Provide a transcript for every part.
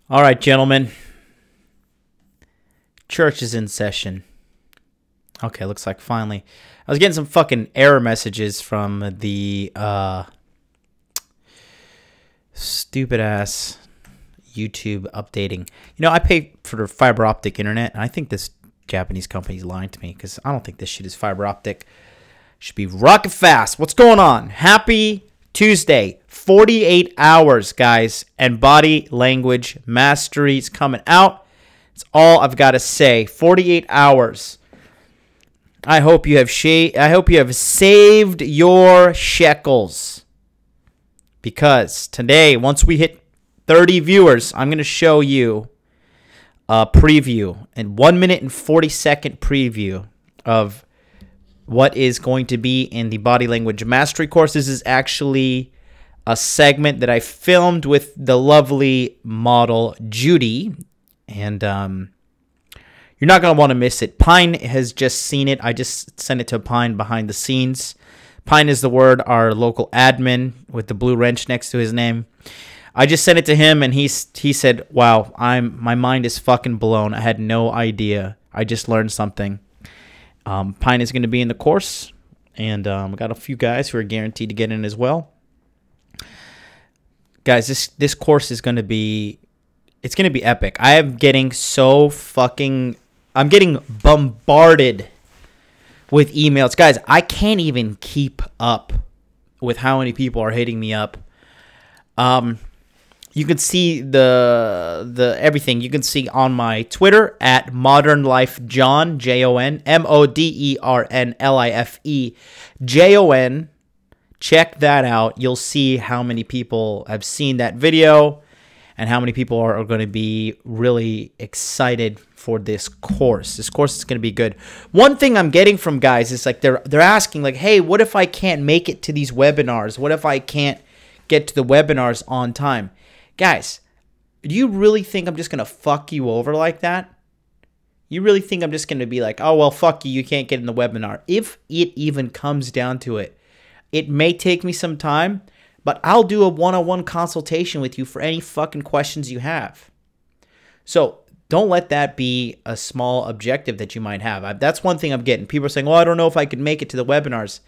All right, gentlemen. Church is in session. Okay, looks like finally. I was getting some fucking error messages from the stupid ass YouTube updating. You know, I pay for fiber optic internet, and I think this Japanese company's lying to me because I don't think this shit is fiber optic. Should be rocket fast. What's going on? Happy Tuesday. 48 hours, guys, and body language mastery is coming out. It's all I've got to say. 48 hours. I hope you have saved your shekels. Because today, once we hit 30 viewers, I'm going to show you a preview, a 1 minute and 40-second preview of what is going to be in the body language mastery course. This is actually a segment that I filmed with the lovely model Judy, and you're not going to want to miss it. Pine has just seen it. I just sent it to Pine behind the scenes. Pine is the word, our local admin with the blue wrench next to his name. I just sent it to him, and he said, wow, my mind is fucking blown. I had no idea. I just learned something. Pine is going to be in the course, and we got a few guys who are guaranteed to get in as well. Guys, this course is going to be, it's going to be epic. I'm getting bombarded with emails. Guys, I can't even keep up with how many people are hitting me up. You can see the everything. You can see on my Twitter at modernlifejon, Jon, MODERNLIFEJON. Check that out. You'll see how many people have seen that video and how many people are going to be really excited for this course. This course is going to be good. One thing I'm getting from guys is like they're asking like, hey, what if I can't make it to these webinars? What if I can't get to the webinars on time? Guys, do you really think I'm just going to fuck you over like that? You really think I'm just going to be like, oh, well, fuck you, you can't get in the webinar? If it even comes down to it, it may take me some time, but I'll do a one-on-one consultation with you for any fucking questions you have. So don't let that be a small objective that you might have. That's one thing I'm getting. People are saying, well, I don't know if I could make it to the webinars.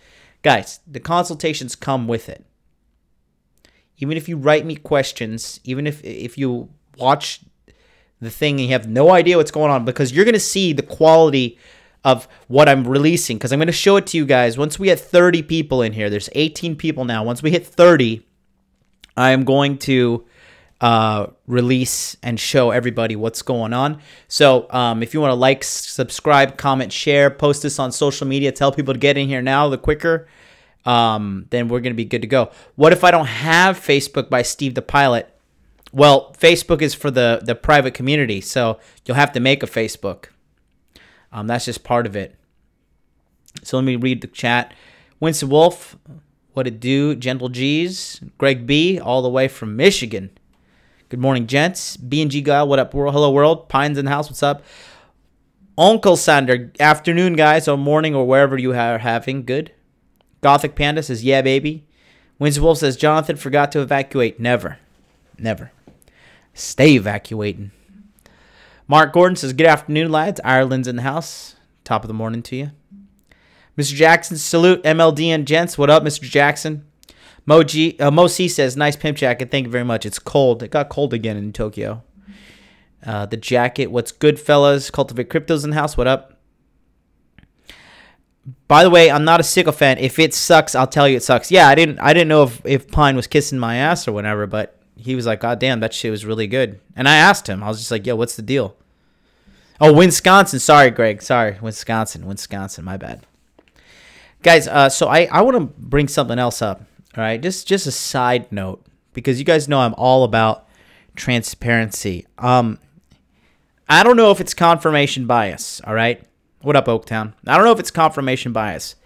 Guys, the consultations come with it. Even if you write me questions, even if you watch the thing and you have no idea what's going on, because you're going to see the quality of what I'm releasing, because I'm going to show it to you guys. Once we get 30 people in here, there's 18 people now. Once we hit 30, I am going to release and show everybody what's going on. So if you want to like, subscribe, comment, share, post this on social media, tell people to get in here now, the quicker, then we're going to be good to go. What if I don't have Facebook by Steve the Pilot? Well, Facebook is for the private community, so you'll have to make a Facebook. That's just part of it. So let me read the chat. Winston Wolf, what it do? Gentle G's. Greg B, all the way from Michigan. Good morning, gents. B&G Guy, what up, world? Hello, world. Pines in the house, what's up? Uncle Sander, afternoon, guys, or morning, or wherever you are having. Good. Gothic Panda says, yeah, baby. Winston Wolf says, Jonathan forgot to evacuate. Never. Never. Stay evacuating. Mark Gordon says, good afternoon, lads. Ireland's in the house. Top of the morning to you. Mr. Jackson, salute MLD and gents. What up, Mr. Jackson? Mo C says, nice pimp jacket. Thank you very much. It's cold. It got cold again in Tokyo. The jacket. What's good, fellas? Cultivate Crypto's in the house. What up? By the way, I'm not a sycophant. If it sucks, I'll tell you it sucks. Yeah, I didn't know if Pine was kissing my ass or whatever, but he was like, God damn, that shit was really good. And I asked him. I was just like, yo, what's the deal? Oh, Wisconsin. Sorry, Greg. Sorry. Wisconsin, my bad. Guys, so I want to bring something else up. All right, just a side note, because you guys know I'm all about transparency. I don't know if it's confirmation bias, all right? What up, Oaktown? I don't know if it's confirmation bias,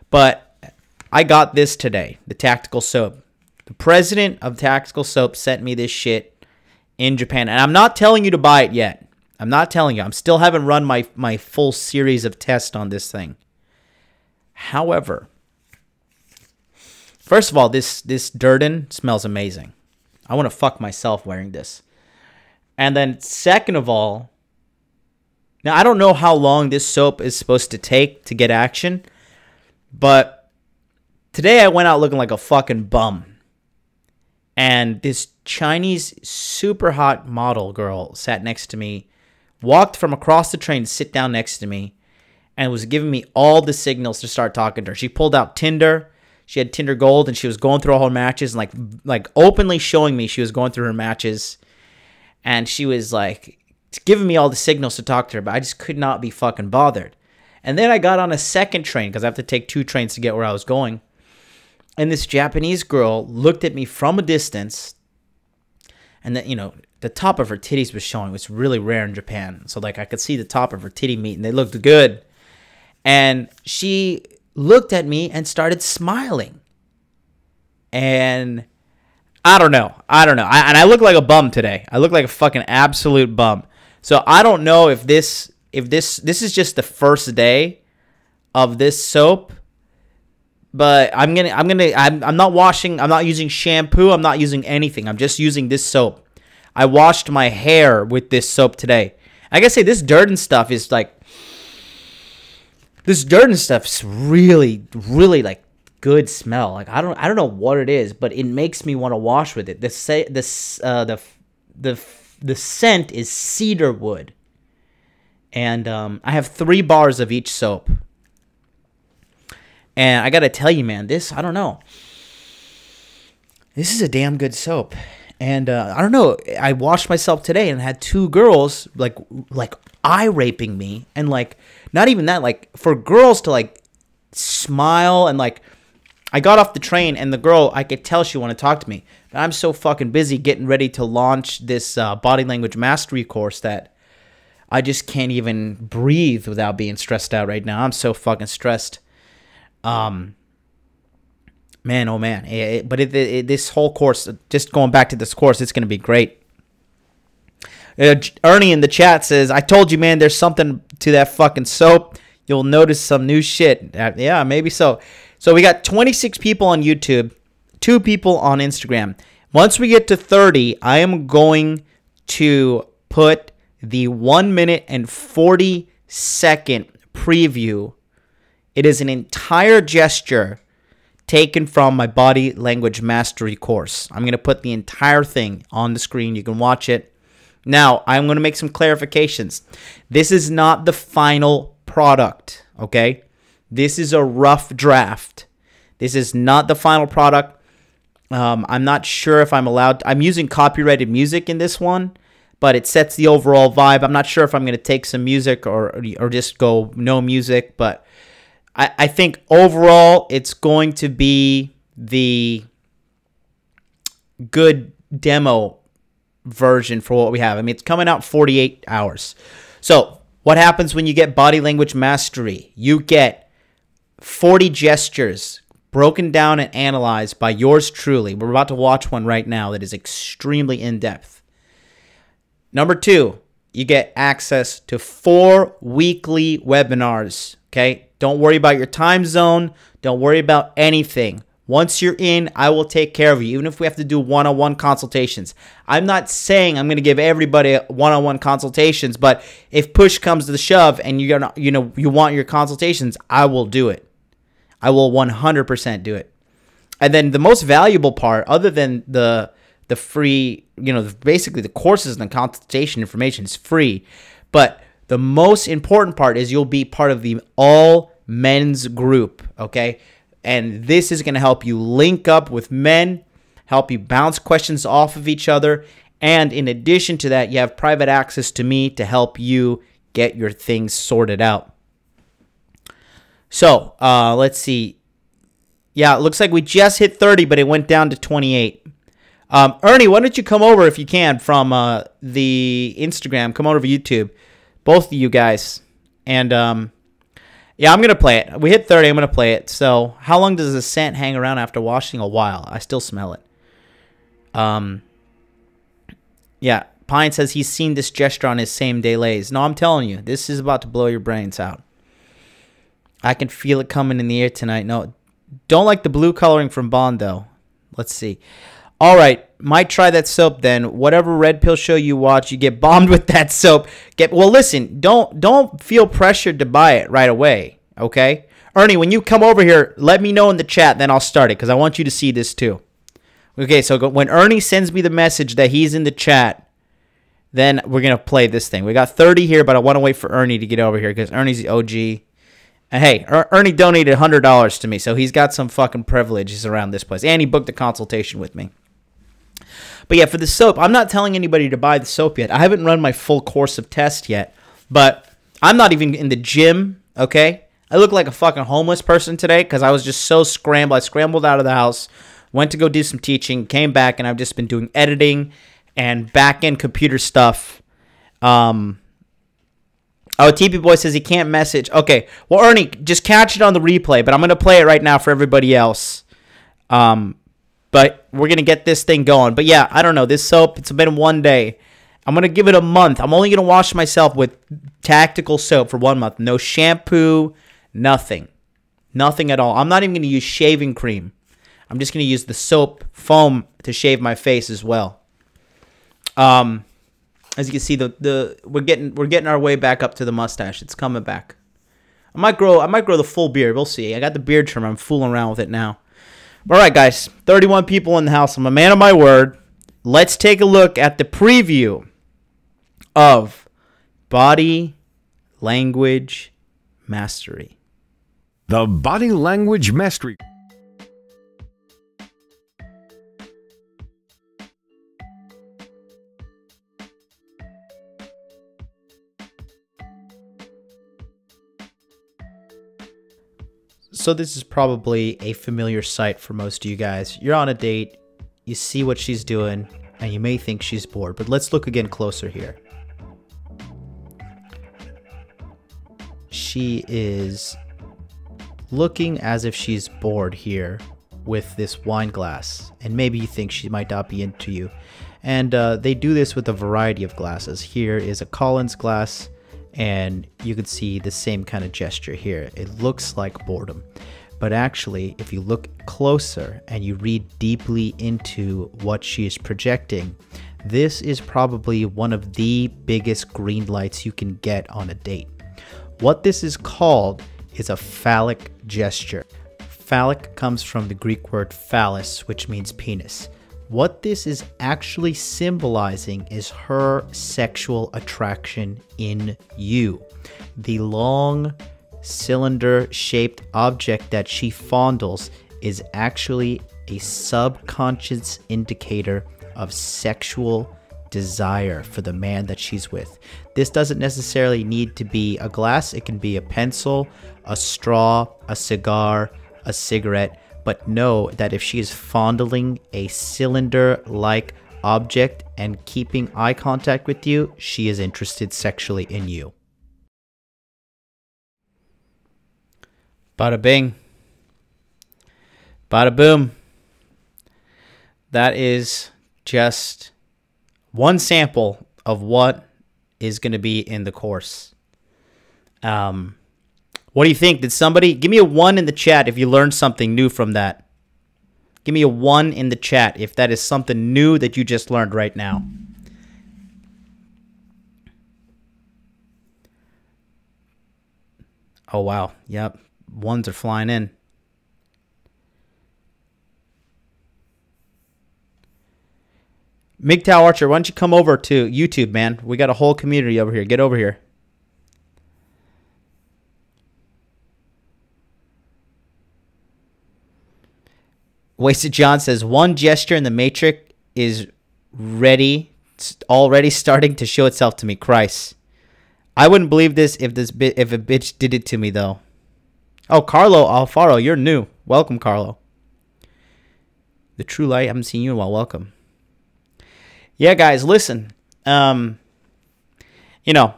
but I got this today, the Tactical Soap. The president of Tactical Soap sent me this shit in Japan, and I'm not telling you to buy it yet. I'm not telling you. I'm still haven't run my full series of tests on this thing. However, first of all, this Durden smells amazing. I want to fuck myself wearing this. And then second of all, now I don't know how long this soap is supposed to take to get action, but today I went out looking like a fucking bum. And this Chinese super hot model girl sat next to me, walked from across the train to sit down next to me, and was giving me all the signals to start talking to her. She pulled out Tinder. She had Tinder Gold, and she was going through all her matches and like openly showing me she was going through her matches. And she was like giving me all the signals to talk to her, but I just could not be fucking bothered. And then I got on a second train because I have to take 2 trains to get where I was going. And this Japanese girl looked at me from a distance, and then, you know, the top of her titties was showing. It was really rare in Japan. So like I could see the top of her titty meat, and they looked good. And she looked at me and started smiling. And I don't know. And I look like a bum today. I look like a fucking absolute bum. So I don't know if this is just the first day of this soap. But I'm not washing. I'm not using shampoo. I'm not using anything. I'm just using this soap. I washed my hair with this soap today. I gotta say, this dirt and stuff is like, this dirt and stuff is really, really like good smell. Like I don't know what it is, but it makes me want to wash with it. The scent is cedar wood, and I have 3 bars of each soap. And I got to tell you, man, I don't know. This is a damn good soap. And I don't know. I washed myself today and had 2 girls like eye raping me. And like, not even that, like for girls to like smile. And like, I got off the train and the girl, I could tell she wanted to talk to me. But I'm so fucking busy getting ready to launch this body language mastery course that I just can't even breathe without being stressed out right now. I'm so fucking stressed. Man, oh man. This whole course, just going back to this course, it's going to be great. Ernie in the chat says, I told you, man, there's something to that fucking soap. You'll notice some new shit. Yeah, maybe so. So we got 26 people on YouTube, 2 people on Instagram. Once we get to 30, I am going to put the 1 minute and 40 second preview. It is an entire gesture taken from my body language mastery course. I'm going to put the entire thing on the screen. You can watch it. Now, I'm going to make some clarifications. This is not the final product, okay? This is a rough draft. This is not the final product. I'm not sure if I'm allowed. I'm using copyrighted music in this one, but it sets the overall vibe. I'm not sure if I'm going to take some music or just go no music, but I think overall it's going to be the good demo version for what we have. I mean, it's coming out 48 hours. So what happens when you get body language mastery? You get 40 gestures broken down and analyzed by yours truly. We're about to watch one right now that is extremely in-depth. Number 2, you get access to 4 weekly webinars, okay? Don't worry about your time zone. Don't worry about anything. Once you're in, I will take care of you, even if we have to do one-on-one consultations. I'm not saying I'm going to give everybody one-on-one consultations, but if push comes to the shove and you want your consultations, I will do it. I will 100% do it. And then the most valuable part, other than the free, basically the courses and the consultation information is free, but the most important part is you'll be part of the all men's group, okay? And this is going to help you link up with men, help you bounce questions off of each other, and in addition to that, you have private access to me to help you get your things sorted out. So, let's see. Yeah, it looks like we just hit 30, but it went down to 28. Ernie, why don't you come over if you can from the Instagram. Come over to YouTube. Both of you guys. And, yeah, I'm going to play it. We hit 30. I'm going to play it. So, how long does the scent hang around after washing? A while. I still smell it. Yeah, Pine says he's seen this gesture on his same-day lays. No, I'm telling you, this is about to blow your brains out. I can feel it coming in the air tonight. No, don't like the blue coloring from Bond, though. Let's see. All right, might try that soap then. Whatever red pill show you watch, you get bombed with that soap. Well, listen, don't feel pressured to buy it right away, okay? Ernie, when you come over here, let me know in the chat, then I'll start it because I want you to see this too. Okay, so when Ernie sends me the message that he's in the chat, then we're going to play this thing. We got 30 here, but I want to wait for Ernie to get over here because Ernie's the OG. And hey, Ernie donated $100 to me, so he's got some fucking privileges around this place. And he booked a consultation with me. But yeah, for the soap, I'm not telling anybody to buy the soap yet. I haven't run my full course of test yet. But I'm not even in the gym, okay? I look like a fucking homeless person today because I was just so scrambled. I scrambled out of the house, went to go do some teaching, came back, and I've just been doing editing and back-end computer stuff. Oh, TP Boy says he can't message. Okay, well, Ernie, just catch it on the replay, but I'm going to play it right now for everybody else. But we're going to get this thing going. But yeah, I don't know. This soap, it's been 1 day. I'm going to give it a month. I'm only going to wash myself with tactical soap for 1 month. No shampoo, nothing. Nothing at all. I'm not even going to use shaving cream. I'm just going to use the soap foam to shave my face as well. As you can see, we're getting our way back up to the mustache. It's coming back. I might grow the full beard. We'll see. I got the beard trim. I'm fooling around with it now. All right, guys. 31 people in the house. I'm a man of my word. Let's take a look at the preview of Body Language Mastery. The Body Language Mastery. So this is probably a familiar sight for most of you guys. You're on a date, you see what she's doing, and you may think she's bored, but let's look again closer here. She is looking as if she's bored here with this wine glass, and maybe you think she might not be into you. And they do this with a variety of glasses. Here is a Collins glass, and you can see the same kind of gesture here. It looks like boredom, but actually if you look closer and you read deeply into what she is projecting, this is probably one of the biggest green lights you can get on a date. What this is called is a phallic gesture. Phallic comes from the Greek word phallus, which means penis. What this is actually symbolizing is her sexual attraction in you. The long cylinder-shaped object that she fondles is actually a subconscious indicator of sexual desire for the man that she's with. This doesn't necessarily need to be a glass. It can be a pencil, a straw, a cigar, a cigarette. But know that if she is fondling a cylinder-like object and keeping eye contact with you, she is interested sexually in you. Bada bing. Bada boom. That is just one sample of what is going to be in the course. What do you think? Did somebody give me a 1 in the chat if you learned something new from that? Give me a 1 in the chat if that is something new that you just learned right now. Oh, wow. Yep. 1s are flying in. MGTOW Archer, why don't you come over to YouTube, man? We got a whole community over here. Get over here. Wasted John says, one gesture in the matrix is already starting to show itself to me. Christ. I wouldn't believe this if a bitch did it to me, though. Oh, Carlo Alfaro, you're new. Welcome, Carlo. The True Light, I haven't seen you in a while. Welcome. Yeah, guys, listen. You know,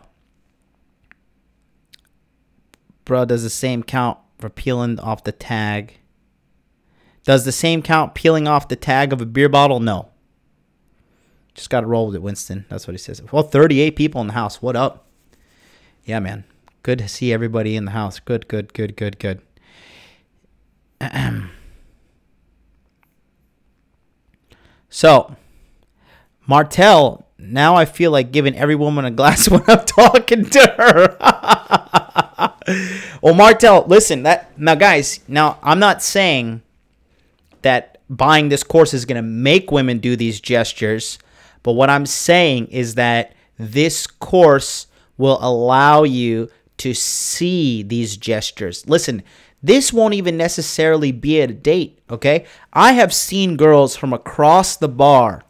bro, does the same count for peeling off the tag? Does the same count peeling off the tag of a beer bottle? No. Just got to roll with it, Winston. That's what he says. Well, 38 people in the house. What up? Yeah, man. Good to see everybody in the house. Good, good, good, good, good. So, Martell, now I feel like giving every woman a glass when I'm talking to her. Well, Martell, listen, now guys, I'm not saying that buying this course is going to make women do these gestures, but what I'm saying is that this course will allow you to see these gestures. Listen, this won't even necessarily be at a date, okay? I have seen girls from across the bar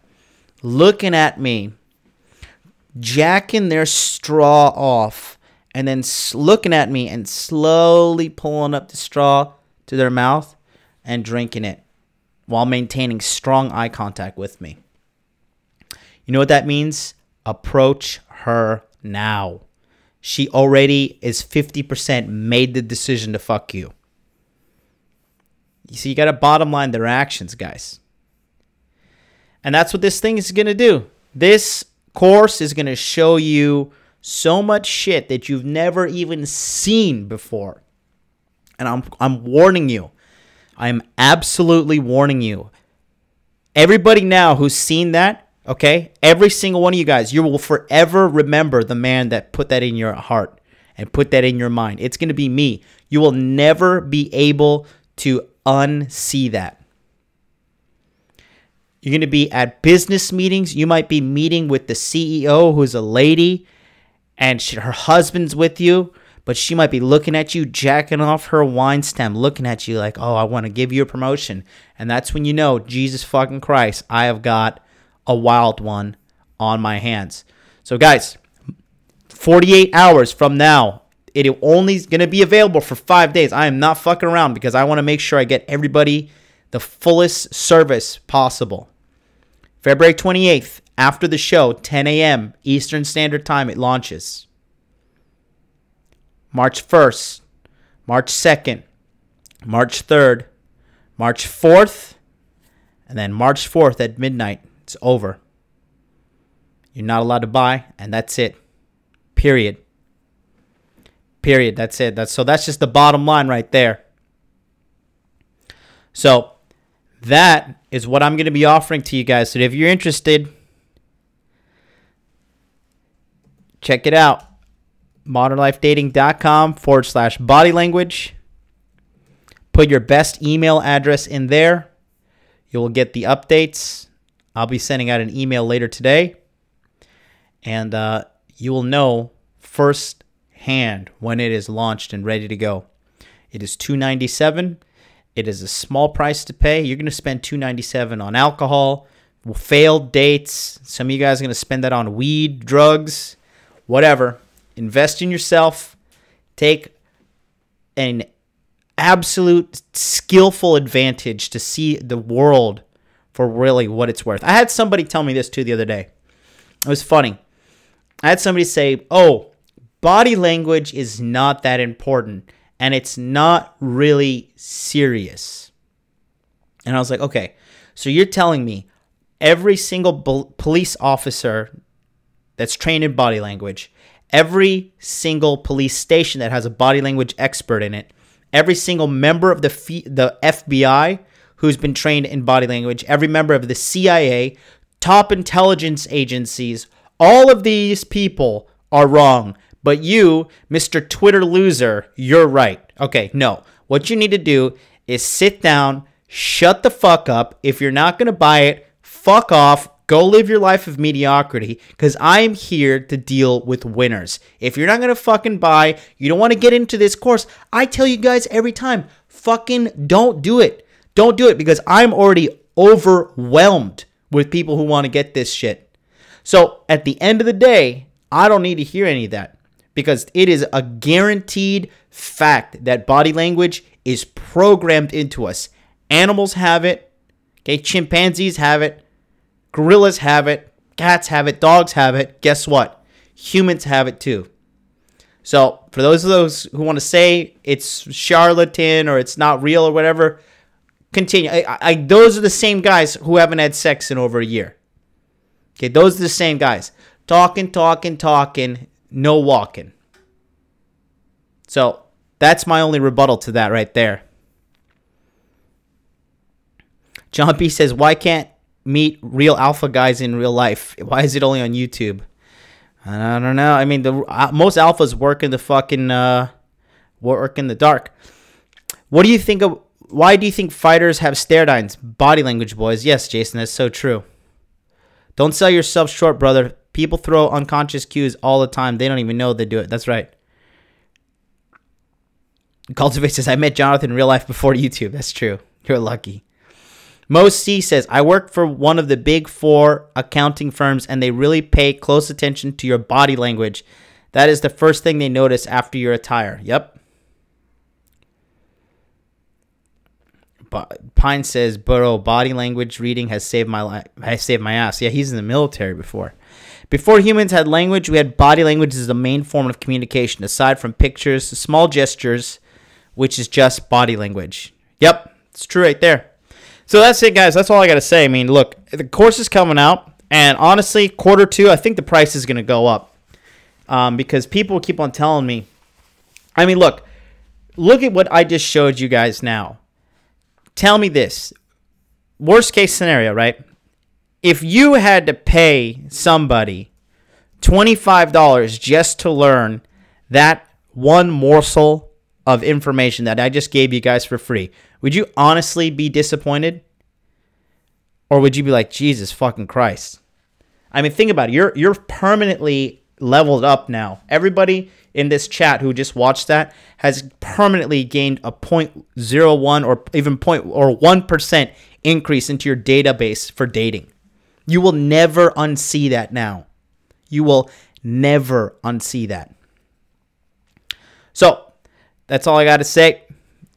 looking at me, jacking their straw off, and then looking at me and slowly pulling up the straw to their mouth and drinking it while maintaining strong eye contact with me. You know what that means? Approach her now. She already is 50% made the decision to fuck you. You see, you got to bottom line their actions, guys. And that's what this thing is going to do. This course is going to show you so much shit that you've never even seen before. And I'm warning you. I'm absolutely warning you. Everybody now who's seen that, okay, every single one of you guys, you will forever remember the man that put that in your heart and put that in your mind. It's going to be me. You will never be able to unsee that. You're going to be at business meetings. You might be meeting with the CEO, who's a lady, and her husband's with you, but she might be looking at you, jacking off her wine stem, looking at you like, oh, I want to give you a promotion. And that's when you know, Jesus fucking Christ, I have got a wild one on my hands. So guys, 48 hours from now, it only is going to be available for 5 days. I am not fucking around because I want to make sure I get everybody the fullest service possible. February 28th, after the show, 10 a.m. Eastern Standard Time, it launches. March 1st, March 2nd, March 3rd, March 4th, and then March 4th at midnight, it's over. You're not allowed to buy, and that's it. Period. Period. That's it. So that's just the bottom line right there. So that is what I'm going to be offering to you guys. So if you're interested, check it out. modernlifedating.com/body language. Put your best email address in there. You will get the updates. I'll be sending out an email later today. And you will know firsthand when it is launched and ready to go. It is $297. It is a small price to pay. You're going to spend $297 on alcohol, failed dates. Some of you guys are going to spend that on weed, drugs, whatever. Invest in yourself. Take an absolute skillful advantage to see the world for really what it's worth. I had somebody tell me this too the other day. It was funny. I had somebody say, oh, body language is not that important and it's not really serious. And I was like, okay, so you're telling me every single police officer that's trained in body language, every single police station that has a body language expert in it, every single member of the FBI who's been trained in body language, every member of the CIA, top intelligence agencies, all of these people are wrong. But you, Mr. Twitter loser, you're right. Okay, no. What you need to do is sit down, shut the fuck up. If you're not going to buy it, fuck off. Go live your life of mediocrity because I'm here to deal with winners. If you're not going to fucking buy, you don't want to get into this course, I tell you guys every time, fucking don't do it. Don't do it because I'm already overwhelmed with people who want to get this shit. So at the end of the day, I don't need to hear any of that because it is a guaranteed fact that body language is programmed into us. Animals have it. Okay, chimpanzees have it. Gorillas have it. Cats have it. Dogs have it. Guess what? Humans have it too. So for those who want to say it's charlatan or it's not real or whatever, continue. Those are the same guys who haven't had sex in over a year. Okay, those are the same guys. Talking, no walking. So that's my only rebuttal to that right there. John B says, why can't meet real alpha guys in real life? Why is it only on YouTube? I don't know. I mean, the most alphas work in the fucking work in the dark. What do you think of? Why do you think fighters have stare downs? Body language, boys. Yes, Jason, that's so true. Don't sell yourself short, brother. People throw unconscious cues all the time. They don't even know they do it. That's right. Cultivate says, I met Jonathan in real life before YouTube. That's true. You're lucky. Mo C says, I work for one of the big 4 accounting firms, and they really pay close attention to your body language. That is the first thing they notice after your attire. Yep. Pine says, Burrow, body language reading has saved my life. Has saved my ass. Yeah, he's in the military before. Before humans had language, we had body language as the main form of communication, aside from pictures, small gestures, which is just body language. Yep, it's true right there. So that's it, guys. That's all I got to say. I mean, look, the course is coming out, and honestly, Q2, I think the price is going to go up because people keep on telling me. I mean, look at what I just showed you guys now. Tell me this. Worst case scenario, right? If you had to pay somebody $25 just to learn that one morsel of information that I just gave you guys for free, would you honestly be disappointed? Or would you be like, Jesus fucking Christ? I mean, think about it. You're permanently leveled up now. Everybody in this chat who just watched that has permanently gained a 0.01 or even 1% increase into your database for dating. You will never unsee that now. You will never unsee that. So, that's all I got to say.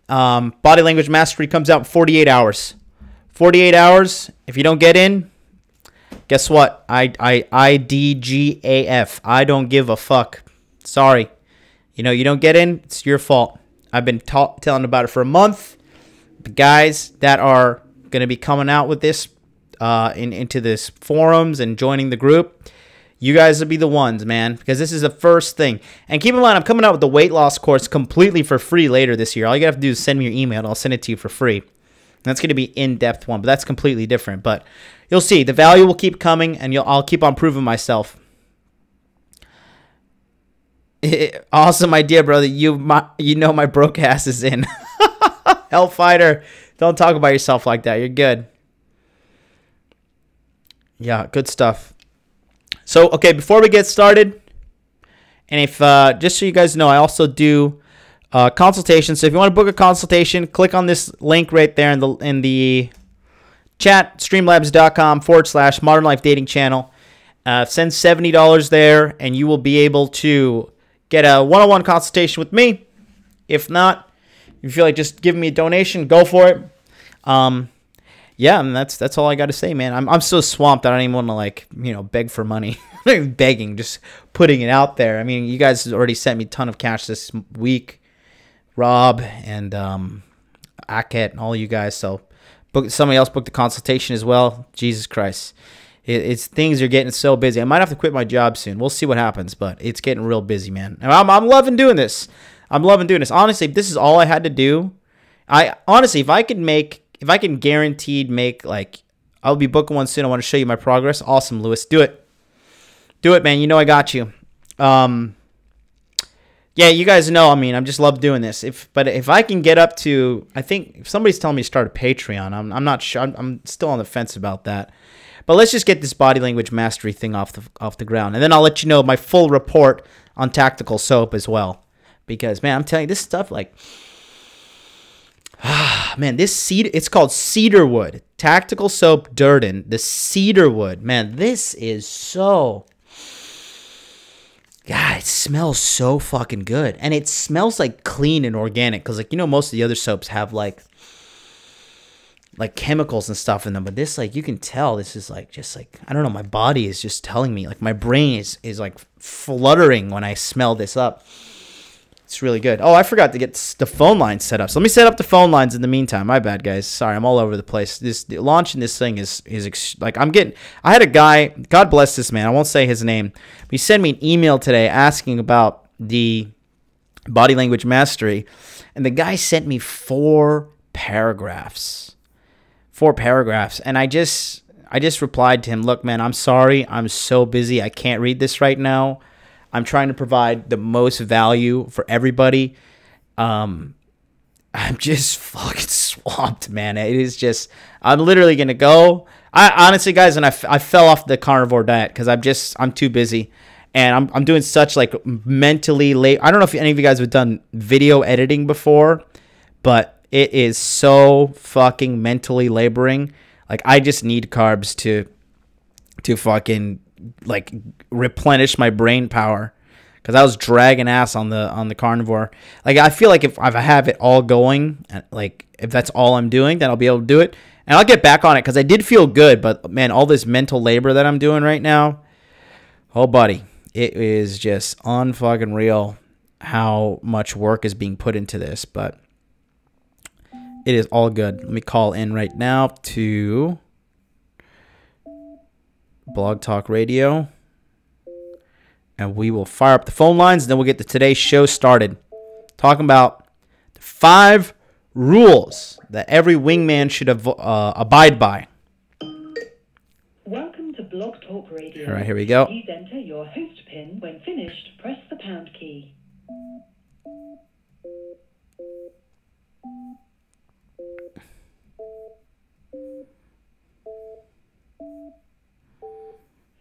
Body Language Mastery comes out in 48 hours. 48 hours. If you don't get in, guess what? IDGAF. I don't give a fuck. Sorry. You don't get in, it's your fault. I've been telling about it for a month. The guys that are going to be coming out with this into this forums and joining the group, you guys will be the ones, man, because this is the first thing. And keep in mind, I'm coming out with the weight loss course completely for free later this year. All you have to do is send me your email, and I'll send it to you for free. And that's going to be in-depth one, but that's completely different. But you'll see, the value will keep coming, and I'll keep on proving myself. Awesome idea, brother. You know my broke ass is in. Hellfighter, don't talk about yourself like that. You're good. Yeah, good stuff. So, okay, before we get started, and if just so you guys know, I also do consultations. So if you want to book a consultation, click on this link right there in the chat, streamlabs.com/Modern Life Dating Channel. Send $70 there, and you will be able to get a one-on-one consultation with me. If not, if you feel like just giving me a donation, go for it. Yeah, and that's all I got to say, man. I'm so swamped that I don't even want to beg for money. I'm not even begging, just putting it out there. I mean, you guys already sent me a ton of cash this week, Rob and Aket and all you guys. So somebody else booked the consultation as well. Jesus Christ. It's things are getting so busy. I might have to quit my job soon. We'll see what happens, but it's getting real busy, man. And I'm loving doing this. I'm loving doing this. Honestly, if this is all I had to do, if I can guaranteed make, I'll be booking one soon. I want to show you my progress. Awesome, Lewis. Do it. Do it, man. You know I got you. Yeah, you guys know, I'm just love doing this. But if I can get up to, I think if somebody's telling me to start a Patreon, I'm not sure. I'm still on the fence about that. But let's just get this body language mastery thing off the ground. And then I'll let you know my full report on tactical soap as well. Because, man, I'm telling you, this stuff, man, this cedar, it's called cedarwood. Tactical soap Durden, the cedarwood. Man, this is so, God, it smells so fucking good. And it smells clean and organic. Because, most of the other soaps have chemicals and stuff in them, but this, you can tell this is I don't know, my body is just telling me, my brain is fluttering when I smell this up. It's really good. Oh, I forgot to get the phone lines set up. So let me set up the phone lines in the meantime. My bad, guys. Sorry, I'm all over the place. Launching this thing is I had a guy, God bless this man, I won't say his name, but he sent me an email today asking about the body language mastery, and the guy sent me 4 paragraphs. And I I just replied to him, look, man, I'm sorry. I'm so busy. I can't read this right now. I'm trying to provide the most value for everybody. I'm just fucking swamped, man. It is just, I'm literally going to go. I honestly, guys, and I fell off the carnivore diet because I'm too busy. And I'm doing such like mentally late. I don't know if any of you guys have done video editing before, but it is so fucking mentally laboring. Like, I just need carbs to fucking like replenish my brain power, because I was dragging ass on the carnivore. Like, I feel like if I have it all going, like if that's all I'm doing, then I'll be able to do it, and I'll get back on it, because I did feel good. But man, all this mental labor that I'm doing right now, oh buddy, it is just unfucking real how much work is being put into this. But it is all good. Let me call in right now to Blog Talk Radio, and we will fire up the phone lines, and then we'll get the today's show started. Talking about the 5 rules that every wingman should abide by. Welcome to Blog Talk Radio. All right, here we go. Please enter your host pin. When finished, press the pound key.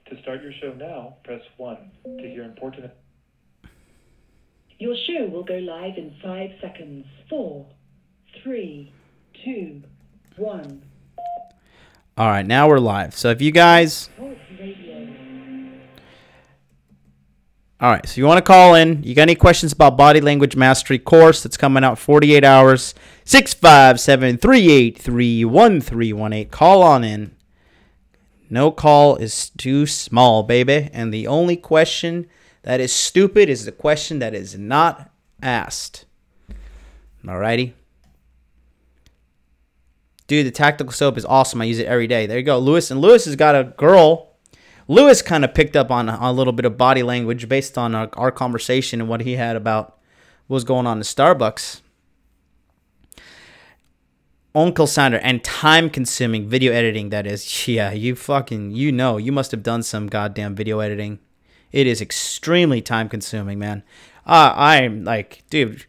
To start your show now, press 1. To hear important... Your show will go live in 5 seconds. 4, 3, 2, 1. All right, now we're live. So if you guys... Talk Radio. All right, so you want to call in. You got any questions about Body Language Mastery course that's coming out 48 hours? 657-383-1318. Call on in. No call is too small, baby. And the only question that is stupid is the question that is not asked. Alrighty. Dude, the tactical soap is awesome. I use it every day. There you go, Lewis. And Lewis has got a girl. Lewis kind of picked up on a little bit of body language based on our conversation and what he had about what was going on in Starbucks. Uncle Sounder, and time-consuming video editing, that is. Yeah, you must have done some goddamn video editing. It is extremely time-consuming, man. I'm like, dude,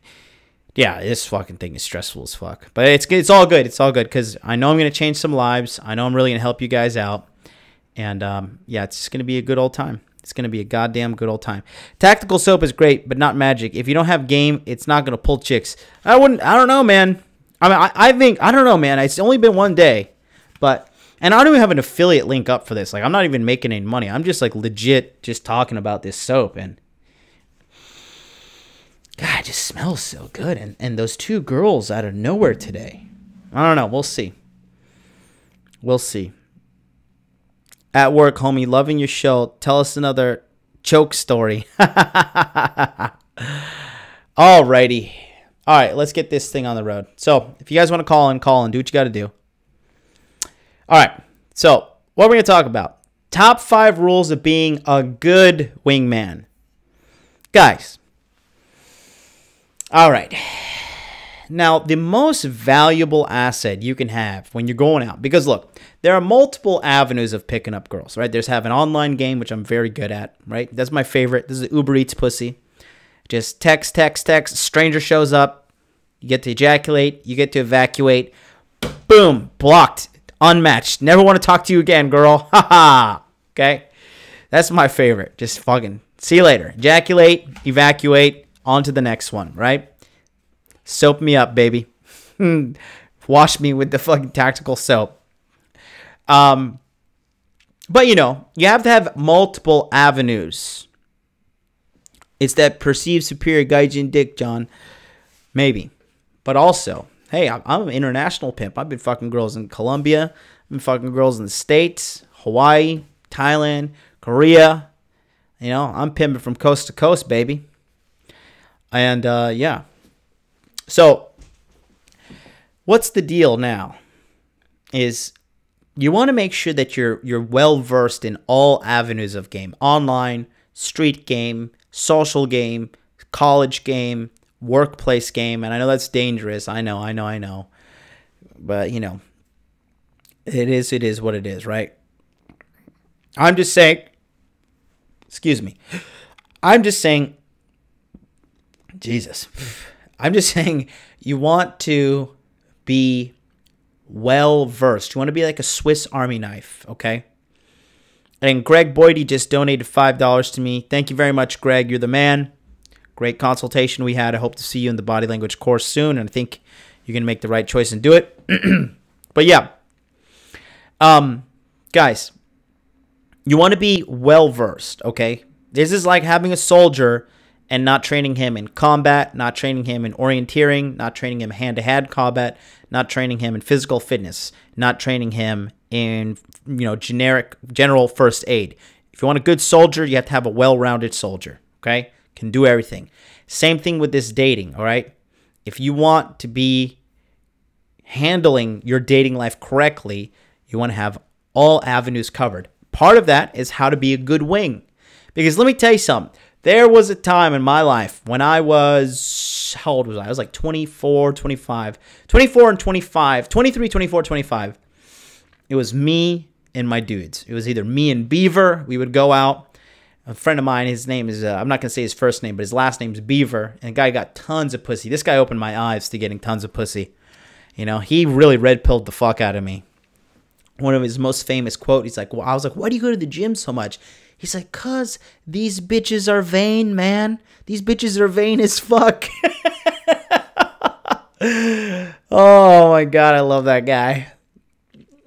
yeah, this fucking thing is stressful as fuck. But it's all good. It's all good, because I know I'm going to change some lives. I know I'm really going to help you guys out. And, yeah, it's just going to be a good old time. It's going to be a goddamn good old time. Tactical soap is great, but not magic. If you don't have game, it's not going to pull chicks. I don't know, man. I mean, I think, I don't know, man. It's only been one day, and I don't even have an affiliate link up for this. Like, I'm not even making any money. I'm just like legit just talking about this soap, and God, it just smells so good. And those 2 girls out of nowhere today. I don't know. We'll see. We'll see. At work, homie, loving your show. Tell us another choke story. Alrighty. All right, let's get this thing on the road. So if you guys want to call in, do what you got to do. All right, so what we're going to talk about. Top 5 rules of being a good wingman. Guys, all right. Now, the most valuable asset you can have when you're going out, because look, there are multiple avenues of picking up girls, right? There's have an online game, which I'm very good at, right? That's my favorite. This is Uber Eats pussy. Just text, stranger shows up, you get to ejaculate, you get to evacuate, boom, blocked, unmatched, never want to talk to you again, girl, haha, okay? That's my favorite, just fucking, see you later, ejaculate, evacuate, on to the next one, right? Soap me up, baby. Wash me with the fucking tactical soap. But, you know, you have to have multiple avenues. It's that perceived superior gaijin dick, John. Maybe. But also, hey, I'm an international pimp. I've been fucking girls in Colombia. I've been fucking girls in the States, Hawaii, Thailand, Korea. You know, I'm pimping from coast to coast, baby. And, yeah. So, what's the deal now? Is you want to make sure that you're well versed in all avenues of game. Online, street game, social game, college game, workplace game. And I know that's dangerous. I know. But, you know, it is what it is, right? I'm just saying, excuse me. I'm just saying, Jesus. I'm just saying you want to be well versed. You want to be like a Swiss Army knife, okay? And Greg Boydie just donated $5 to me. Thank you very much, Greg. You're the man. Great consultation we had. I hope to see you in the body language course soon, and I think you're going to make the right choice and do it. But yeah. Guys, you want to be well versed, okay? This is like having a soldier and not training him in combat, not training him in orienteering, not training him hand-to-hand combat, not training him in physical fitness, not training him in, general first aid. If you want a good soldier, you have to have a well-rounded soldier, okay? Can do everything. Same thing with this dating, all right? If you want to be handling your dating life correctly, you want to have all avenues covered. Part of that is how to be a good wing. Because let me tell you something. There was a time in my life when I was, how old was I? I was like 24 and 25. 23, 24, 25. It was me and my dudes. It was either me and Beaver. We would go out. A friend of mine, his name is, I'm not going to say his first name, but his last name is Beaver. And the guy got tons of pussy. This guy opened my eyes to getting tons of pussy. He really red-pilled the fuck out of me. One of his most famous quote, he's like, well, I was like, why do you go to the gym so much? He's like, cause these bitches are vain, man. These bitches are vain as fuck. Oh my God, I love that guy.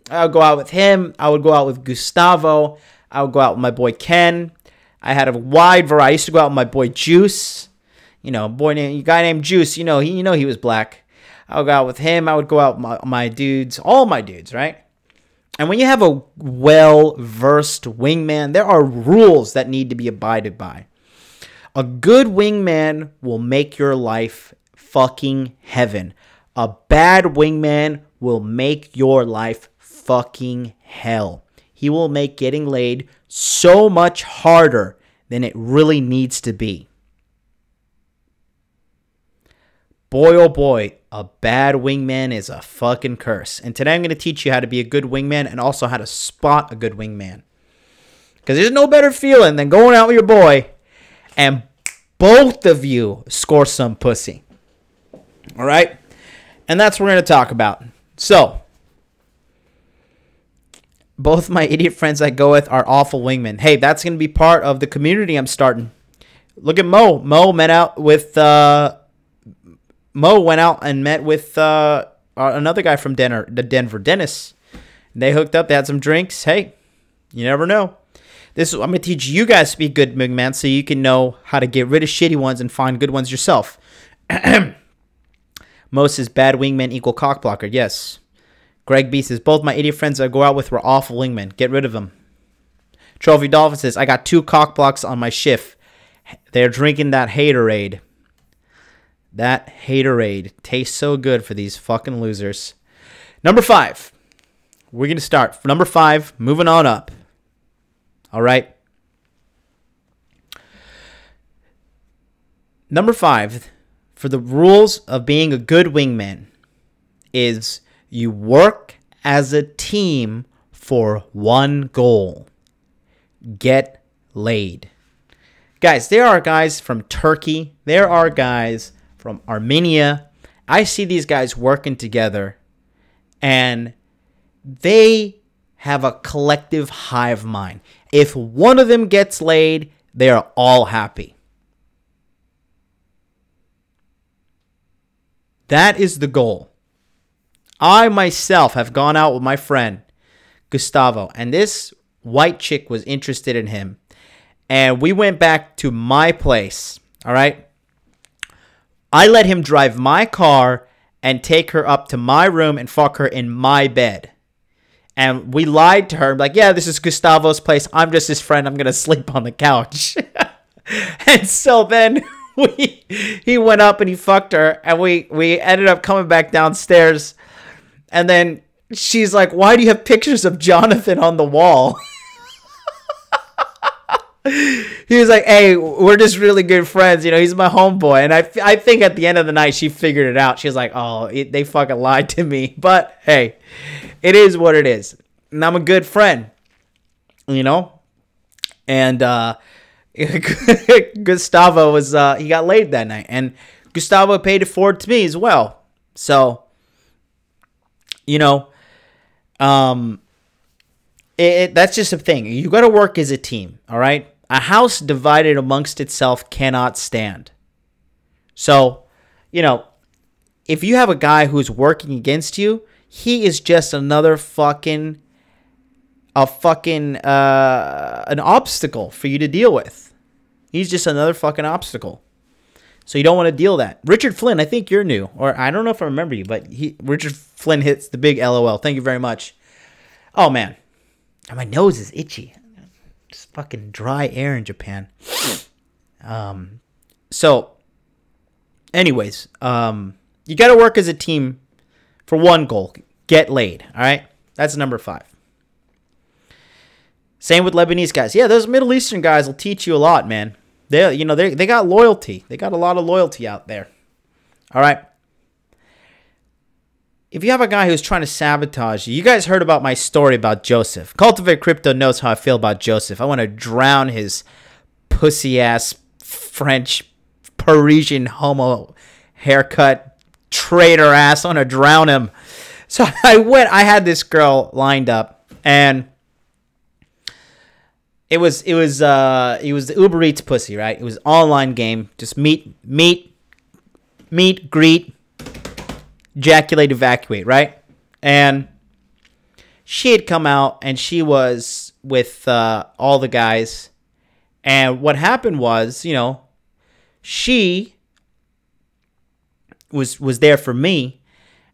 I would go out with him. I would go out with Gustavo. I would go out with my boy Ken. I had a wide variety. I used to go out with my boy Juice. A guy named Juice. He was black. I would go out with him. I would go out with my dudes, all my dudes, right? And when you have a well-versed wingman, there are rules that need to be abided by. A good wingman will make your life fucking heaven. A bad wingman will make your life fucking hell. He will make getting laid so much harder than it really needs to be. Boy, oh boy, a bad wingman is a fucking curse. And today I'm going to teach you how to be a good wingman and also how to spot a good wingman. Because there's no better feeling than going out with your boy and both of you score some pussy. All right? And that's what we're going to talk about. So, both my idiot friends I go with are awful wingmen. Hey, that's going to be part of the community I'm starting. Look at Mo. Mo met out with... Mo went out and met with another guy from Denver, Dennis. They hooked up. They had some drinks. Hey, you never know. I'm going to teach you guys to be good wingman so you can know how to get rid of shitty ones and find good ones yourself. Mo says bad wingmen equal cockblocker. Yes. Greg B says both my idiot friends I go out with were awful wingmen. Get rid of them. Trophy Dolphin says I got 2 cockblocks on my shift. They're drinking that haterade. That haterade tastes so good for these fucking losers. Number 5. We're going to start. Number 5, moving on up. All right. Number 5, for the rules of being a good wingman, is you work as a team for one goal. Get laid. Guys, there are guys from Turkey. There are guys from Armenia. I see these guys working together, and they have a collective hive mind. If one of them gets laid, they are all happy. That is the goal. I myself have gone out with my friend Gustavo, and this white chick was interested in him, and we went back to my place. All right. I let him drive my car and take her up to my room and fuck her in my bed. And we lied to her, like, yeah, this is Gustavo's place. I'm just his friend. I'm going to sleep on the couch. And so then he went up and he fucked her. And we ended up coming back downstairs. And then she's like, why do you have pictures of Jonathan on the wall? He was like, hey, we're just really good friends. He's my homeboy. And I think at the end of the night, she figured it out. She was like, oh, they fucking lied to me. But, hey, it is what it is. And I'm a good friend. And Gustavo was he got laid that night, and Gustavo paid it forward to me as well. So, you know, that's just a thing. You got to work as a team, all right? A house divided amongst itself cannot stand. So, you know, if you have a guy who's working against you, he is just another an obstacle for you to deal with. He's just another fucking obstacle. So you don't want to deal that. Richard Flynn, I think you're new, or I don't know if I remember you, but Richard Flynn hits the big LOL. Thank you very much. Oh man, my nose is itchy. Just fucking dry air in Japan. So, anyways, you got to work as a team for one goal: get laid. All right, that's number 5. Same with Lebanese guys. Yeah, those Middle Eastern guys will teach you a lot, man. They got loyalty. They got a lot of loyalty out there. All right. If you have a guy who's trying to sabotage you, you guys heard about my story about Joseph. Cultivate Crypto knows how I feel about Joseph. I want to drown his pussy-ass French Parisian homo haircut traitor ass. I want to drown him. So I had this girl lined up, and it was the Uber Eats pussy, right? It was an online game. Just meet, greet, ejaculate, evacuate, right? And she had come out, and she was with all the guys. And what happened was, you know, she was there for me.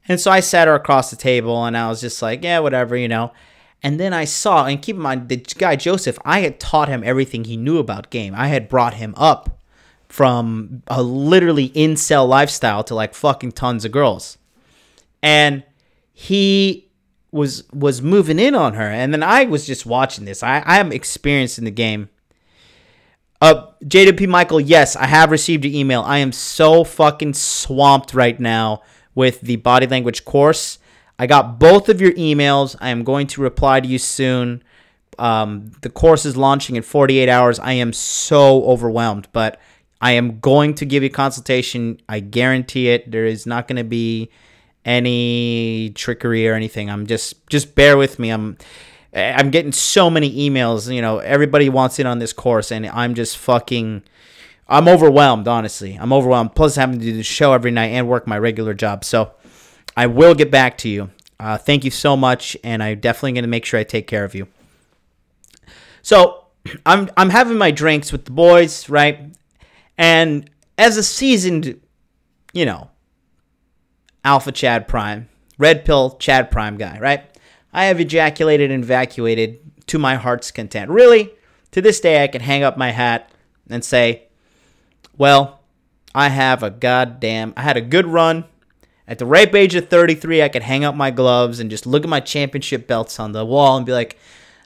And so I sat her across the table, and I was just like, yeah, whatever, you know. And then I saw, and keep in mind, the guy Joseph, I had taught him everything he knew about game. I had brought him up from a literally incel lifestyle to like fucking tons of girls. And he was moving in on her. And then I was just watching this. I am experienced in the game. JWP Michael, yes, I have received your email. I am so fucking swamped right now with the body language course. I got both of your emails. I am going to reply to you soon. The course is launching in 48 hours. I am so overwhelmed, but I am going to give you a consultation. I guarantee it. There is not going to be any trickery or anything. I'm just bear with me. I'm getting so many emails. You know, everybody wants in on this course, and I'm just I'm overwhelmed, honestly. I'm overwhelmed. Plus, having to do the show every night and work my regular job. So I will get back to you. Thank you so much, and I'm definitely going to make sure I take care of you. So I'm having my drinks with the boys, right? And as a seasoned, you know, Alpha Chad Prime, Red Pill Chad Prime guy, right? I have ejaculated and evacuated to my heart's content. Really, to this day, I can hang up my hat and say, well, I had a good run. At the ripe age of 33, I could hang up my gloves and just look at my championship belts on the wall and be like,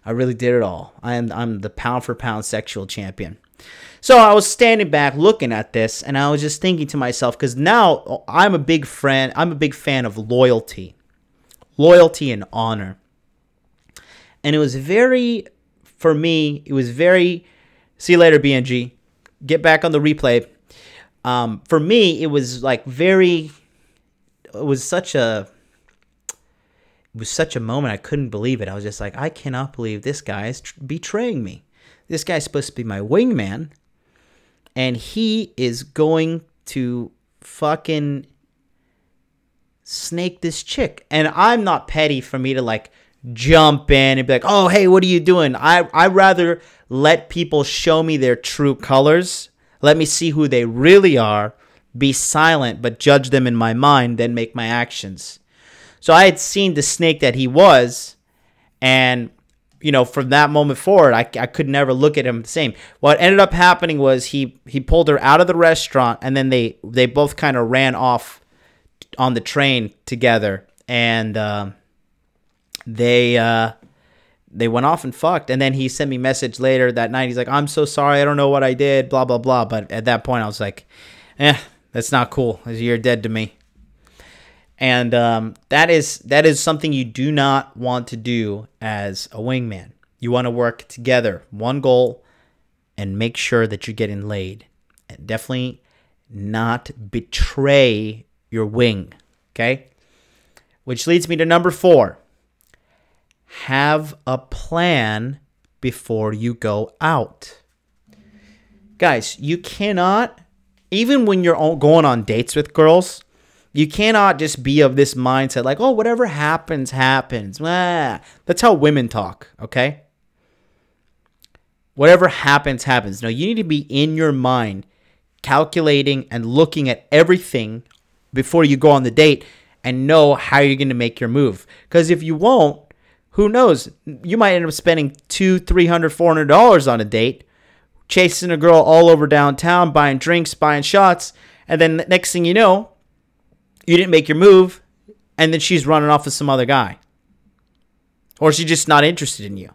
I really did it all. I'm the pound-for-pound sexual champion. So I was standing back looking at this, and I was just thinking to myself, because now I'm a big fan of loyalty and honor. And it was very, for me, see you later, BNG. Get back on the replay. For me, it was like it was such a moment. I couldn't believe it. I was just like, I cannot believe this guy is betraying me. This guy's supposed to be my wingman, and he is going to fucking snake this chick. And I'm not petty for me to like jump in and be like, oh, hey, what are you doing? I rather let people show me their true colors. Let me see who they really are. Be silent, but judge them in my mind, then make my actions. So I had seen the snake that he was, and, you know, from that moment forward, I could never look at him the same. What ended up happening was he pulled her out of the restaurant, and then they both kind of ran off on the train together, and they went off and fucked. And then he sent me a message later that night. He's like, I'm so sorry. I don't know what I did, blah, blah, blah. But at that point, I was like, that's not cool. You're dead to me. And that is something you do not want to do as a wingman. You want to work together. One goal, and make sure that you're getting laid. And definitely not betray your wing, okay? Which leads me to number 4. Have a plan before you go out. Guys, you cannot, even when you're going on dates with girls, you cannot just be of this mindset like, oh, whatever happens, happens. That's how women talk, okay? Whatever happens, happens. No, you need to be in your mind calculating and looking at everything before you go on the date and know how you're going to make your move. Because if you won't, who knows? You might end up spending $200, $300, $400 on a date, chasing a girl all over downtown, buying drinks, buying shots, and then the next thing you know, you didn't make your move, and then she's running off with some other guy. Or she's just not interested in you.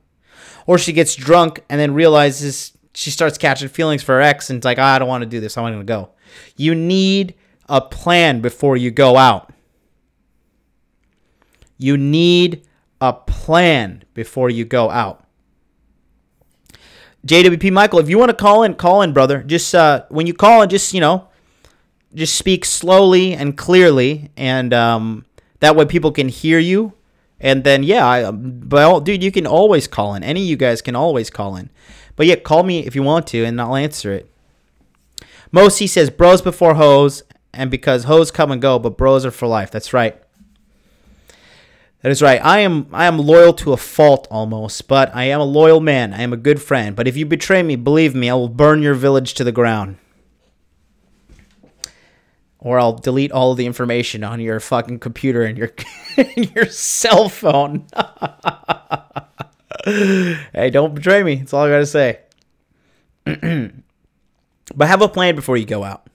Or she gets drunk and then realizes she starts catching feelings for her ex and it's like, I don't want to do this. I want to go. You need a plan before you go out. You need a plan before you go out. JWP Michael, if you want to call in, brother. Just when you call in, just just speak slowly and clearly, and that way people can hear you. And then dude, you can always call in. Any of you guys can always call in. But yeah, call me if you want to, and I'll answer it. Mosi says bros before hoes, and because hoes come and go, but bros are for life. That's right. That is right. I am loyal to a fault almost, but I am a loyal man. I am a good friend. But if you betray me, believe me, I will burn your village to the ground. Or I'll delete all of the information on your fucking computer and your cell phone. Hey, don't betray me. That's all I got to say. But have a plan before you go out.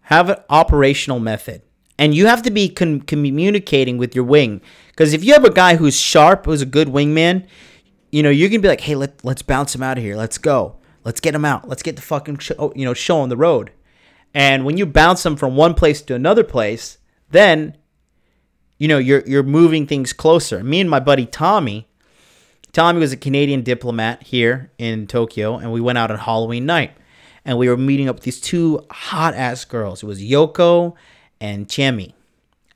Have an operational method. And you have to be communicating with your wing. Because if you have a guy who's sharp, who's a good wingman, you can be like, hey, let's bounce him out of here. Let's go. Let's get him out. Let's get the fucking show on the road. And when you bounce them from one place to another place, then, you're moving things closer. Me and my buddy Tommy was a Canadian diplomat here in Tokyo, and we went out on Halloween night. And we were meeting up with these 2 hot-ass girls. It was Yoko and Chemi.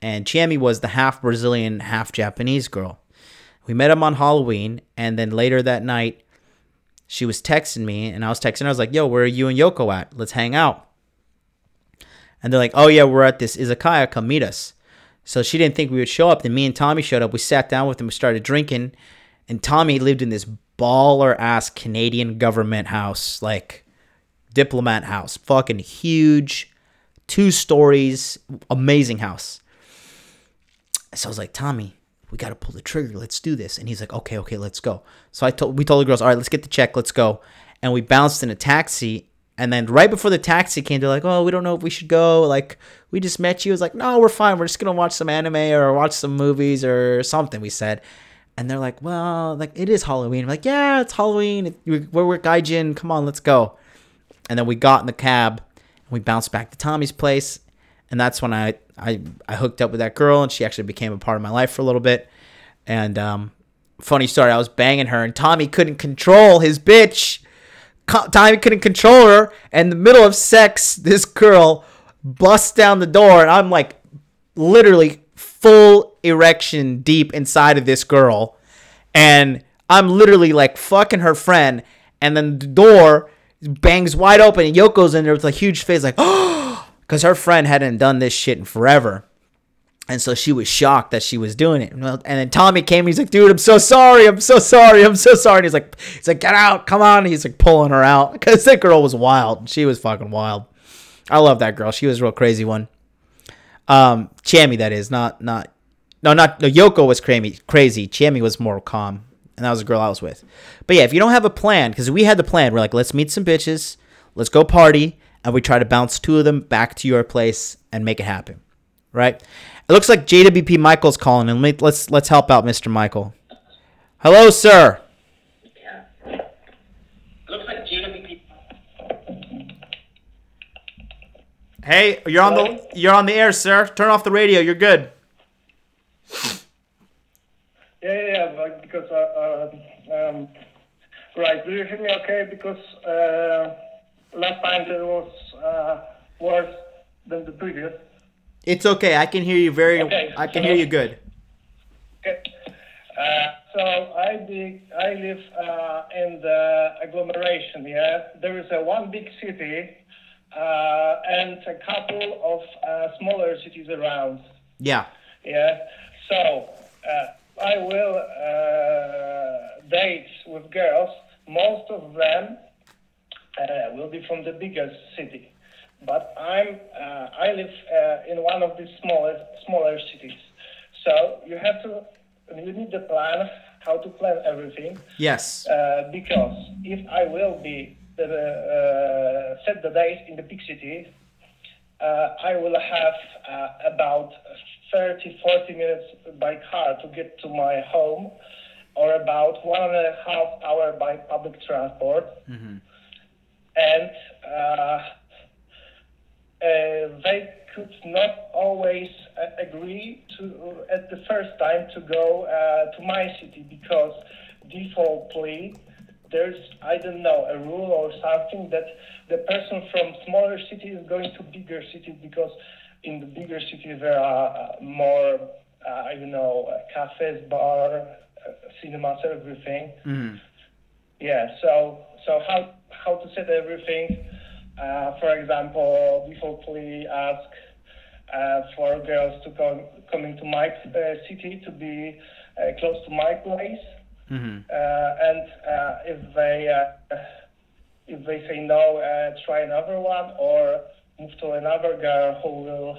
And Chemi was the half Brazilian, half Japanese girl. We met them on Halloween, and then later that night, she was texting me, and I was texting her. I was like, yo, where are you and Yoko at? Let's hang out. And they're like, oh, yeah, we're at this izakaya. Come meet us. So she didn't think we would show up. Then me and Tommy showed up. We sat down with them. We started drinking. And Tommy lived in this baller-ass Canadian government house, like diplomat house. Fucking huge, 2 stories, amazing house. So I was like, Tommy, we got to pull the trigger. Let's do this. And he's like, okay, let's go. So we told the girls, all right, let's get the check. Let's go. And we bounced in a taxi. And then right before the taxi came, they're like, oh, we don't know if we should go. Like, we just met you. I was like, no, we're fine. We're just going to watch some anime or watch some movies or something, we said. And they're like, well, like, it is Halloween. I'm like, yeah, it's Halloween. We're gaijin. Come on, let's go. And then we got in the cab and we bounced back to Tommy's place. And that's when I hooked up with that girl, and she actually became a part of my life for a little bit. And funny story, I was banging her, and Tommy couldn't control his bitch. Tommy couldn't control her. And in the middle of sex, this girl busts down the door, and I'm like literally full erection deep inside of this girl. And I'm literally like fucking her friend. And then the door bangs wide open, and Yoko's in there with a huge face like, oh, because her friend hadn't done this shit in forever. And so she was shocked that she was doing it. And then Tommy came, and he's like, dude, I'm so sorry. I'm so sorry. I'm so sorry. And he's like, get out. Come on. And he's like pulling her out because that girl was wild. She was fucking wild. I love that girl. She was a real crazy one. Chami, that is. No, Yoko was crazy. Chami was more calm. And that was the girl I was with. But yeah, if you don't have a plan, because we had the plan. We're like, let's meet some bitches. Let's go party. And we try to bounce 2 of them back to your place and make it happen. Right? It looks like JWP Michael's calling, and let's help out Mr. Michael. Hello, sir. Yeah. It looks like JWP. Hey, you're on the air, sir. Turn off the radio. You're good. Yeah, because Right. Do you hear me okay? Because last time it was worse than the previous. It's okay. I can hear you very. Okay, I can so- hear you good. Okay. So I live in the agglomeration. Yeah, there is one big city and a couple of smaller cities around. Yeah. Yeah. So I will date with girls. Most of them will be from the biggest city, but I live in one of the smaller cities. So you need to plan how to plan everything. Yes. Because if I will be set the date in the big city, I will have about 30-40 minutes by car to get to my home, or about 1.5 hours by public transport. Mm-hmm. And they could not always agree to at the first time to go to my city, because defaultly there's, I don't know, a rule or something that the person from smaller city is going to bigger city, because in the bigger city there are more I don't know, cafes, bar, cinemas, everything. Mm-hmm. Yeah, so how to set everything? For example, defaultly ask for girls to come into my city to be close to my place. Mm-hmm. And if they say no, try another one, or move to another girl who will,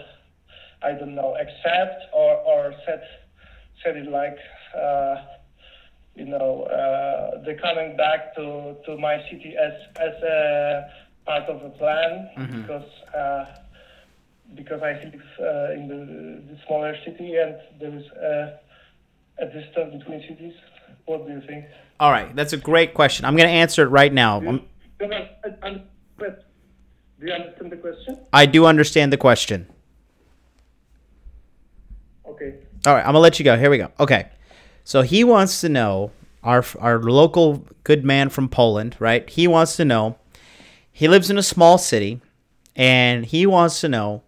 I don't know, accept or set it like they're coming back to my city as a part of the plan. Mm-hmm. because I live in the smaller city and there is a distance between cities. What do you think? All right, that's a great question. I'm going to answer it right now. Do you understand the question? I do understand the question. Okay. All right, I'm going to let you go. Here we go. Okay. So he wants to know, our local good man from Poland, right? He wants to know, he lives in a small city, and he wants to know,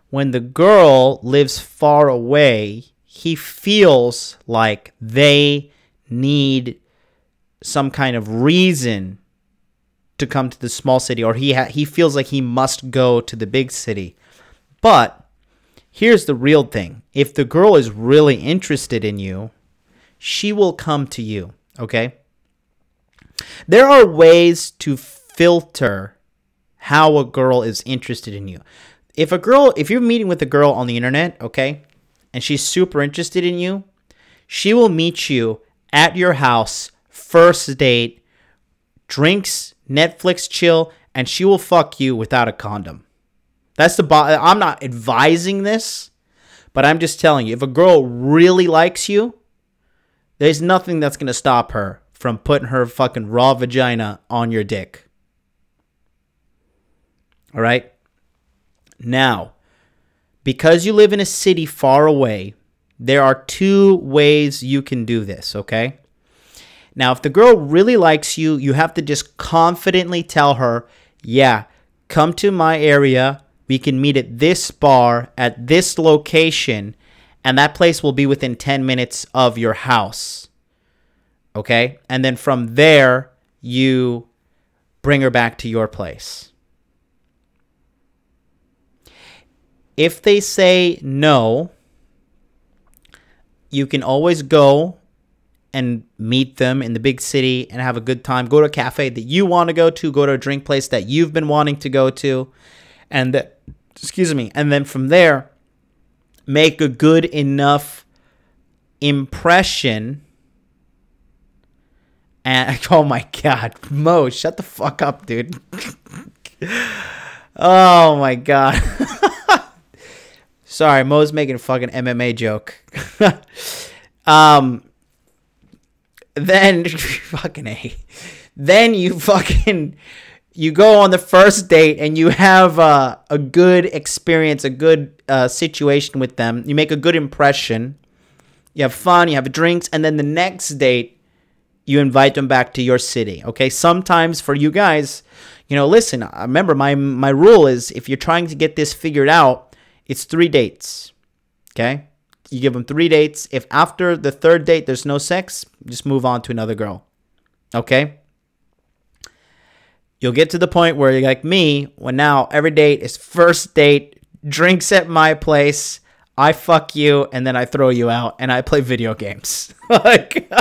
when the girl lives far away, he feels like they need some kind of reason to come to the small city, or he feels like he must go to the big city. But here's the real thing. If the girl is really interested in you, she will come to you, okay? There are ways to filter how a girl is interested in you. If you're meeting with a girl on the internet, okay, and she's super interested in you, she will meet you at your house, first date, drinks, Netflix chill, and she will fuck you without a condom. I'm not advising this, but I'm just telling you, if a girl really likes you, there's nothing that's going to stop her from putting her fucking raw vagina on your dick. All right? Now, because you live in a city far away, there are two ways you can do this, okay? Now, if the girl really likes you, you have to just confidently tell her, yeah, come to my area. We can meet at this bar at this location, and that place will be within 10 minutes of your house. Okay? And then from there, you bring her back to your place. If they say no, you can always go and meet them in the big city and have a good time. Go to a cafe that you want to go to a drink place that you've been wanting to go to. And then from there, make a good enough impression. And oh my God, Mo, shut the fuck up, dude. Oh my God. Sorry, Mo's making a fucking MMA joke. Then fucking A. Then you go on the first date and you have a good experience, a good situation with them. You make a good impression. You have fun, you have drinks, and then the next date, you invite them back to your city. Okay. Sometimes for you guys, listen, remember my rule is if you're trying to get this figured out, it's 3 dates. Okay. You give them 3 dates. If after the 3rd date there's no sex, just move on to another girl. Okay. You'll get to the point where you're like me, when now every date is first date, drinks at my place, I fuck you, and then I throw you out, and I play video games. Like,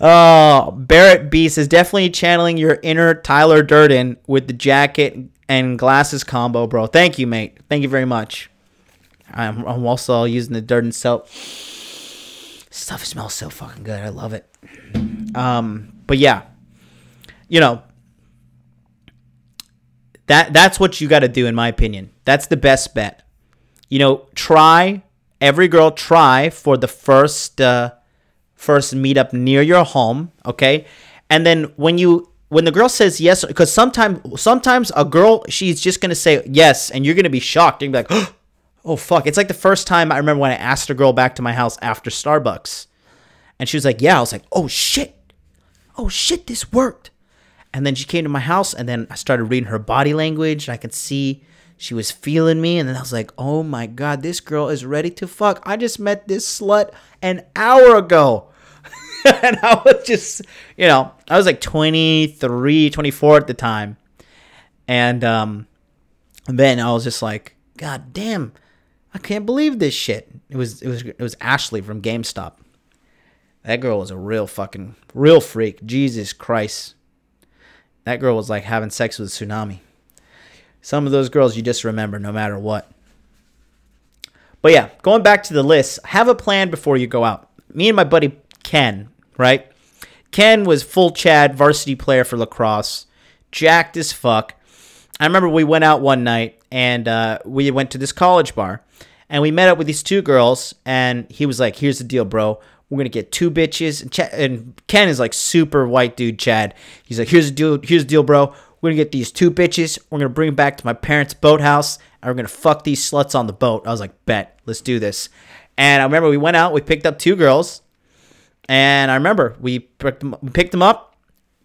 oh, Barrett Beast is definitely channeling your inner Tyler Durden with the jacket and glasses combo, bro. Thank you, mate. Thank you very much. I'm also using the Durden soap. Stuff smells so fucking good. I love it. But yeah, that's what you got to do, in my opinion. That's the best bet. Every girl try for the first meetup near your home, okay? And then when the girl says yes, because sometimes a girl, she's just gonna say yes, and you're gonna be shocked. You're gonna be like, oh fuck! It's like the first time I remember when I asked a girl back to my house after Starbucks, and she was like, yeah. I was like, oh shit, this worked. And then she came to my house, and then I started reading her body language, and I could see she was feeling me, and then I was like, oh my God, this girl is ready to fuck. I just met this slut an hour ago. And I was just, I was like 23, 24 at the time. And then I was just like, God damn, I can't believe this shit. It was Ashley from GameStop. That girl was a real freak. Jesus Christ. That girl was like having sex with a tsunami. Some of those girls you just remember no matter what. But yeah, going back to the list, have a plan before you go out. Me and my buddy Ken, right? Ken was full Chad, varsity player for lacrosse, jacked as fuck. I remember we went out one night, and we went to this college bar, and we met up with these 2 girls, and he was like, here's the deal, bro. We're going to get 2 bitches. And Ken is like super white dude Chad. He's like, here's the deal, bro. We're going to get these 2 bitches. We're going to bring them back to my parents' boathouse, and we're going to fuck these sluts on the boat. I was like, bet. Let's do this. And I remember we went out. We picked up 2 girls. And I remember we picked them up.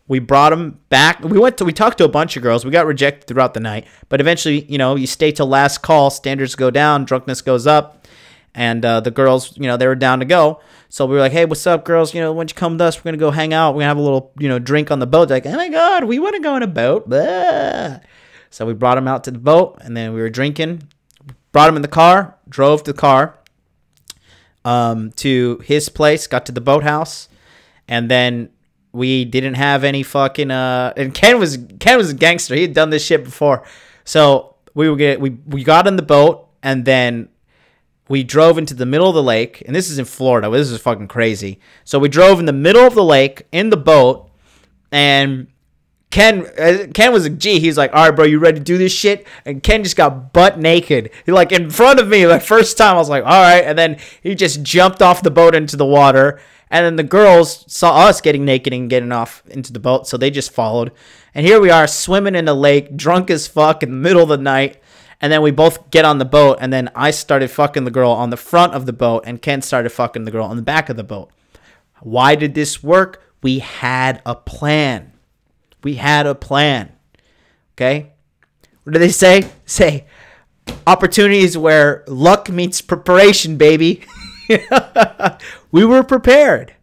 We brought them back. We talked to a bunch of girls. We got rejected throughout the night. But eventually, you stay till last call. Standards go down. Drunkenness goes up. And the girls, they were down to go. So we were like, hey, what's up, girls? Why don't you come with us? We're going to go hang out. We're going to have a little, drink on the boat. They're like, oh, my God, we want to go on a boat. Blah. So we brought them out to the boat, and then we were drinking. Brought them in the car, drove the car to his place, got to the boathouse, and then we didn't have any fucking and Ken was a gangster. He had done this shit before. So we got on the boat, and then we drove into the middle of the lake, and this is in Florida. This is fucking crazy. So we drove in the middle of the lake in the boat, and Ken was a G. He's like, all right, bro, you ready to do this shit? And Ken just got butt naked. He like in front of me. The first time I was like, all right. And then he just jumped off the boat into the water. And then the girls saw us getting naked and getting off into the boat, so they just followed. And here we are swimming in the lake, drunk as fuck in the middle of the night. And then we both get on the boat, and then I started fucking the girl on the front of the boat, and Ken started fucking the girl on the back of the boat. Why did this work? We had a plan. Okay? What do they say? Say, opportunities where luck meets preparation, baby. We were prepared.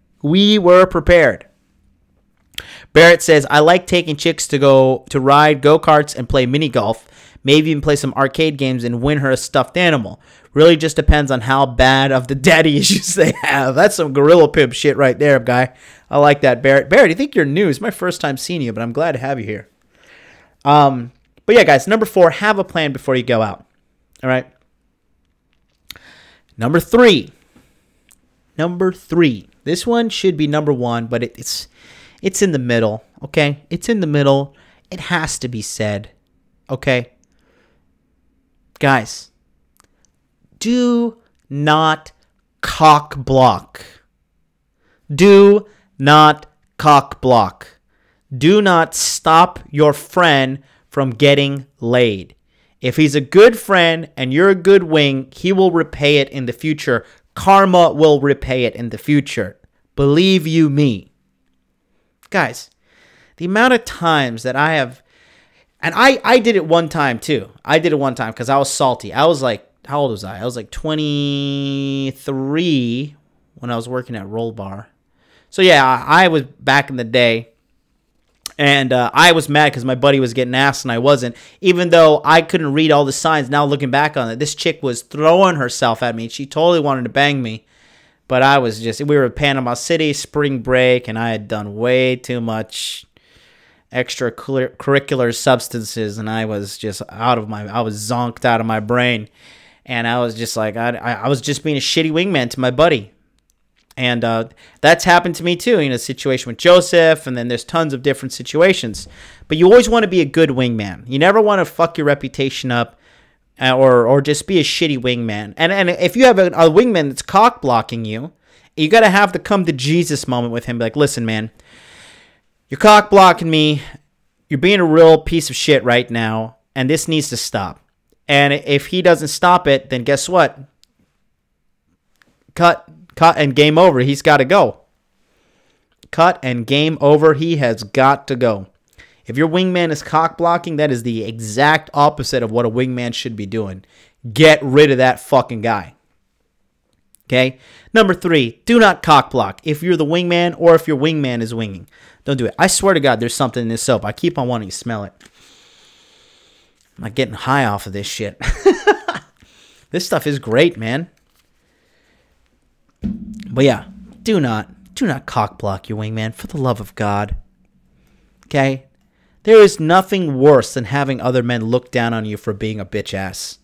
Barrett says, I like taking chicks to ride go-karts and play mini golf. Maybe even play some arcade games and win her a stuffed animal. Really just depends on how bad of the daddy issues they have. That's some gorilla pimp shit right there, guy. I like that, Barrett. Barrett, I think you're new. It's my first time seeing you, but I'm glad to have you here. But yeah, guys, number 4, have a plan before you go out. All right. Number 3. This one should be number 1, but it's in the middle, okay? It's in the middle. It has to be said, okay? Guys, do not cock block. Do not cock block. Do not stop your friend from getting laid. If he's a good friend and you're a good wing, he will repay it in the future. Karma will repay it in the future. Believe you me. Guys, the amount of times that I have, and I did it one time too. I did it one time because I was salty. I was like, how old was I? I was like 23 when I was working at Roll Bar. So yeah, I was back in the day. And I was mad because my buddy was getting asked and I wasn't. Even though I couldn't read all the signs, now looking back on it, this chick was throwing herself at me. She totally wanted to bang me. But I was just, we were in Panama City, spring break, and I had done way too much extracurricular substances. And I was just I was zonked out of my brain. And I was just like, I was just being a shitty wingman to my buddy. And that's happened to me too, a situation with Joseph, and then there's tons of different situations. But you always want to be a good wingman. You never want to fuck your reputation up or just be a shitty wingman. And if you have a wingman that's cock blocking you, you got to have the come to Jesus moment with him. Be like, listen, man, you're cock blocking me. You're being a real piece of shit right now, and this needs to stop. And if he doesn't stop it, then guess what? Cut and game over. He's got to go. Cut and game over. He has got to go. If your wingman is cock blocking, that is the exact opposite of what a wingman should be doing. Get rid of that fucking guy. Okay? Number 3, do not cock block if you're the wingman or if your wingman is winging. Don't do it. I swear to God, there's something in this soap. I keep on wanting to smell it. I'm not getting high off of this shit. This stuff is great, man. But yeah, do not cock block your wingman, for the love of God. Okay? There is nothing worse than having other men look down on you for being a bitch ass.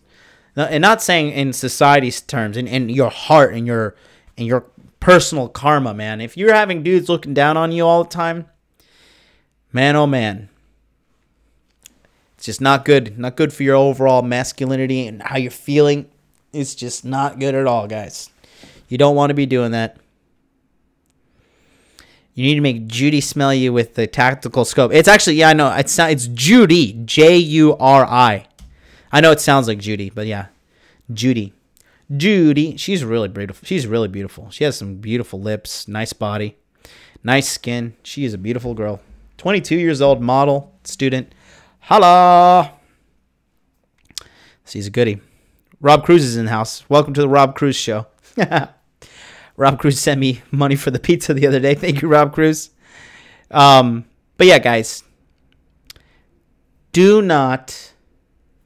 And not saying in society's terms, in your heart and your personal karma, man. If you're having dudes looking down on you all the time, man, oh man. It's just not good. Not good for your overall masculinity and how you're feeling. It's just not good at all, guys. You don't want to be doing that. You need to make Judy smell you with the tactical scope. It's actually, yeah, I know. It's Judy. Juri. I know it sounds like Judy, but yeah. Judy. She's really beautiful. She's really beautiful. She has some beautiful lips, nice body, nice skin. She is a beautiful girl. 22 years old, model, student. Holla! She's a goodie. Rob Cruz is in the house. Welcome to the Rob Cruz show. Rob Cruz sent me money for the pizza the other day. Thank you, Rob Cruz. But yeah, guys, do not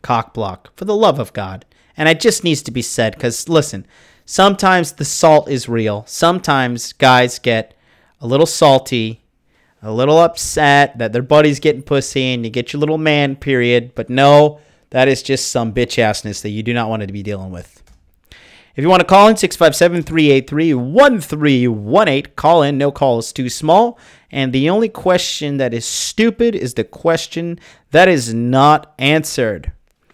cock block, for the love of God. And it just needs to be said because, listen, sometimes the salt is real. Sometimes guys get a little salty, a little upset that their buddy's getting pussy and you get your little man period. But no, that is just some bitch assness that you do not want to be dealing with. If you want to call in, 657-383-1318. Call in. No call is too small. And the only question that is stupid is the question that is not answered.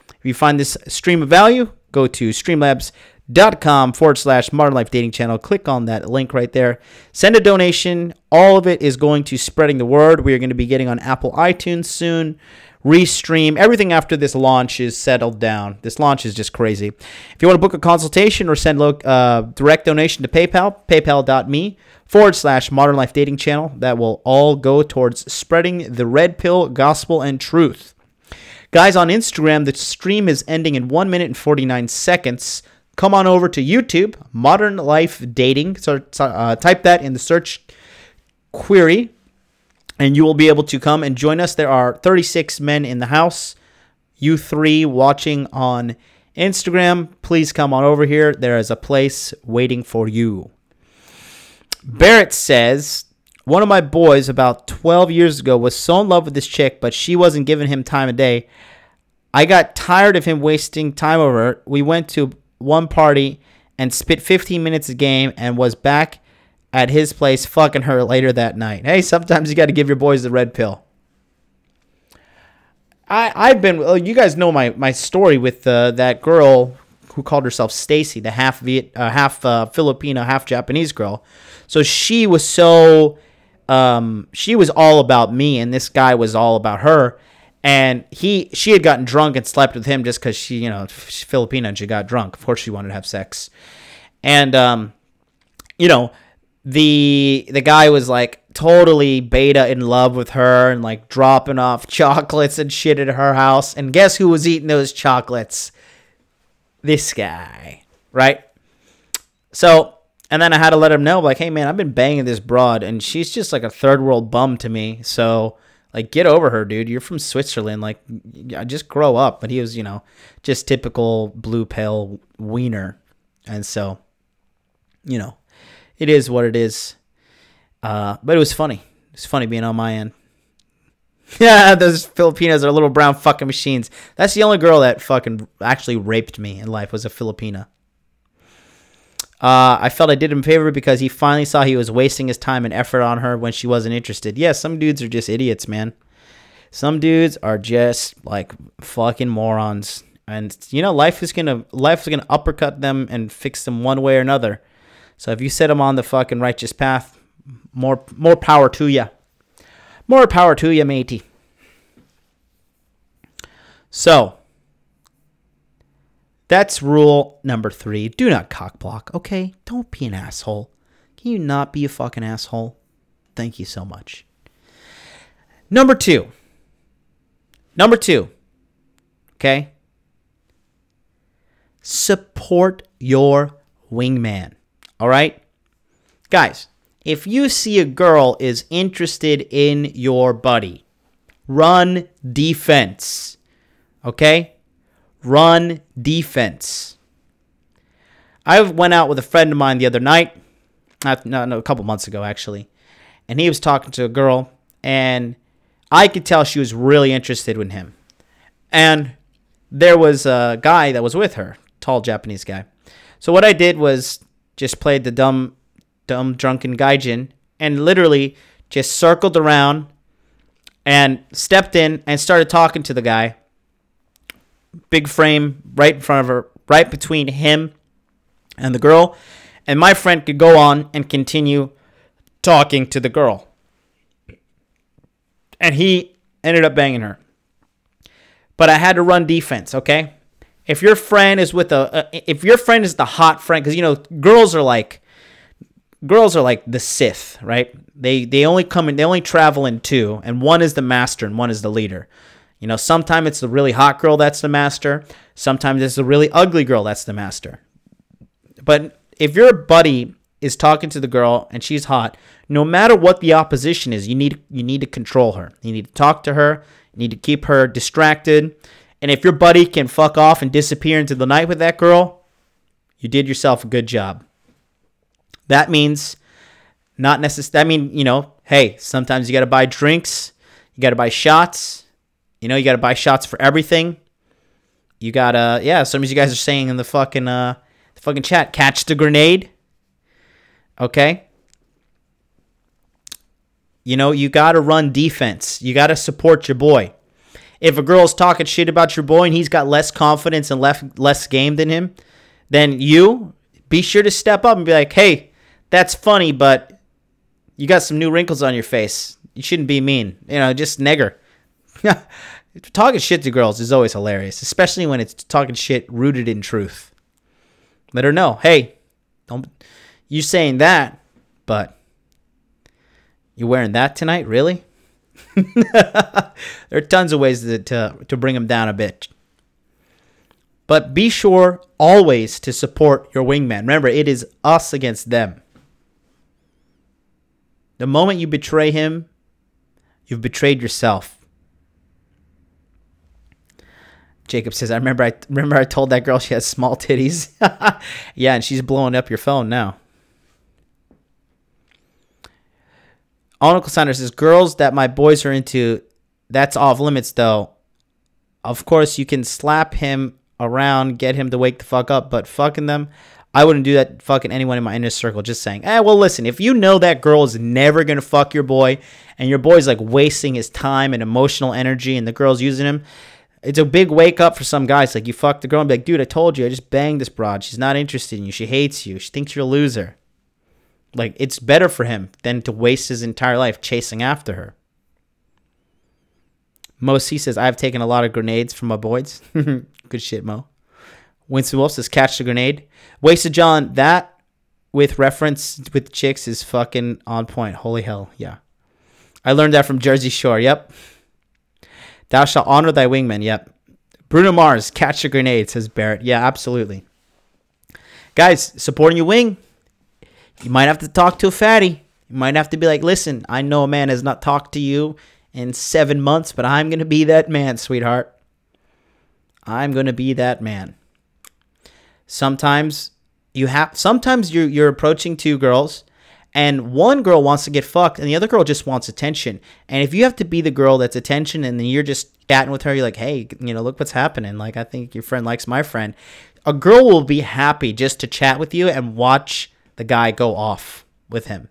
If you find this stream of value, go to streamlabs.com/Modern Life Dating Channel. Click on that link right there. Send a donation. All of it is going to spreading the word. We are going to be getting on Apple iTunes soon. Restream. Everything after this launch is settled down. This launch is just crazy. If you want to book a consultation or send direct donation to PayPal, paypal.me/Modern Life Dating Channel. That will all go towards spreading the red pill, gospel, and truth. Guys, on Instagram, the stream is ending in 1 minute and 49 seconds. Come on over to YouTube, Modern Life Dating. So type that in the search query, and you will be able to come and join us. There are 36 men in the house. You 3 watching on Instagram, please come on over here. There is a place waiting for you. Barrett says, one of my boys about 12 years ago was so in love with this chick, but she wasn't giving him time of day. I got tired of him wasting time over her. We went to one party and spit 15 minutes a game and was back at his place fucking her later that night. Hey, sometimes you got to give your boys the red pill. I've been, you guys know my story with that girl who called herself Stacy, the half Filipino, half Japanese girl. So she was she was all about me, and this guy was all about her. And she had gotten drunk and slept with him just because she's Filipino and she got drunk. Of course, she wanted to have sex. And the guy was like totally beta in love with her and like dropping off chocolates and shit at her house. And guess who was eating those chocolates? This guy, right? So, and then I had to let him know, like, hey man, I've been banging this broad and she's just like a third world bum to me. So like, get over her, dude. You're from Switzerland. Like, just grow up. But he was, you know, just typical blue pale wiener. And so, you know, it is what it is. But it was funny. It was funny being on my end. Yeah, those Filipinas are little brown fucking machines. That's the only girl that fucking actually raped me in life, was a Filipina. I felt I did him a favor because he finally saw he was wasting his time and effort on her when she wasn't interested. Yeah, some dudes are just idiots, man. Some dudes are just like fucking morons. And you know, life is gonna uppercut them and fix them one way or another. So if you set them on the fucking righteous path, more power to ya. More power to ya, matey. So that's rule number 3. Do not cockblock, okay? Don't be an asshole. Can you not be a fucking asshole? Thank you so much. Number 2. Okay? Support your wingman. All right? Guys, if you see a girl is interested in your buddy, run defense. Okay? Run defense. I went out with a friend of mine the other night. A couple months ago, actually. And he was talking to a girl. And I could tell she was really interested in him. And there was a guy that was with her. Tall Japanese guy. So what I did was just played the dumb drunken gaijin. And literally just circled around. And stepped in and started talking to the guy. Big frame right in front of her, right between him and the girl. And my friend could go on and continue talking to the girl. And he ended up banging her. But I had to run defense, okay? If your friend is with if your friend is the hot friend, because you know, girls are like the Sith, right? They only travel in 2, and one is the master and one is the leader. You know, sometimes it's the really hot girl that's the master. Sometimes it's the really ugly girl that's the master. But if your buddy is talking to the girl and she's hot, no matter what the opposition is, you need to control her. You need to talk to her. You need to keep her distracted. And if your buddy can fuck off and disappear into the night with that girl, you did yourself a good job. That means not necessarily. I mean, you know, hey, sometimes you got to buy drinks. You got to buy shots. You know, you got to buy shots for everything. You got to, yeah, some of you guys are saying in the fucking chat, catch the grenade. Okay? You know, you got to run defense. You got to support your boy. If a girl's talking shit about your boy and he's got less confidence and less game than him, then you be sure to step up and be like, hey, that's funny, but you got some new wrinkles on your face. You shouldn't be mean. You know, just nigger. Talking shit to girls is always hilarious, especially when it's talking shit rooted in truth. Let her know, hey, you saying that, but you wearing that tonight, really? There are tons of ways to bring them down a bit. But be sure always to support your wingman. Remember, it is us against them. The moment you betray him, you've betrayed yourself. Jacob says, I remember I told that girl she has small titties. Yeah, and she's blowing up your phone now. Uncle Sander says, girls that my boys are into, that's off limits though. Of course, you can slap him around, get him to wake the fuck up, but fucking them, I wouldn't do that fucking anyone in my inner circle. Just saying, well, listen, if you know that girl is never going to fuck your boy, and your boy's like wasting his time and emotional energy, and the girl's using him, it's a big wake up for some guys. Like, you fuck the girl and be like, dude, I told you, I just banged this broad. She's not interested in you. She hates you. She thinks you're a loser. Like, it's better for him than to waste his entire life chasing after her. Mo C says, I've taken a lot of grenades from my boys. Good shit, Mo. Winston Wolf says, catch the grenade. Wasted John, that with reference with chicks is fucking on point. Holy hell, yeah. I learned that from Jersey Shore. Yep. Thou shalt honor thy wingman. Yep. Bruno Mars, catch a grenade, says Barrett. Yeah, absolutely. Guys, supporting your wing. You might have to talk to a fatty. You might have to be like, listen, I know a man has not talked to you in 7 months, but I'm going to be that man, sweetheart. I'm going to be that man. Sometimes you're approaching two girls, and one girl wants to get fucked, and the other girl just wants attention. And if you have to be the girl that's attention, and then you're just chatting with her, you're like, hey, look what's happening. Like, I think your friend likes my friend. A girl will be happy just to chat with you and watch the guy go off with him.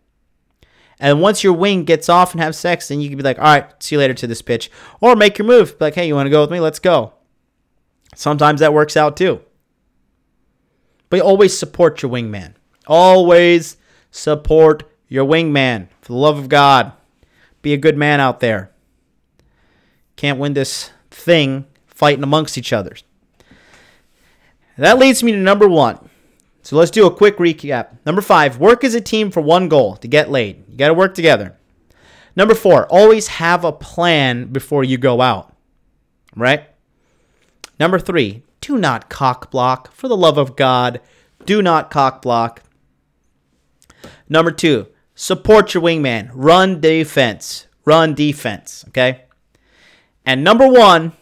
And once your wing gets off and have sex, then you can be like, all right, see you later to this bitch. Or make your move. Be like, hey, you want to go with me? Let's go. Sometimes that works out too. But you always support your wingman. Always support your wingman. For the love of God. Be a good man out there. Can't win this thing fighting amongst each other. That leads me to number 1. So let's do a quick recap. Number 5, work as a team for one goal, to get laid. You got to work together. Number 4, always have a plan before you go out. Right? Number 3, do not cock block. For the love of God, do not cock block. Number 2, support your wingman. Run defense. Run defense. Okay? And number 1,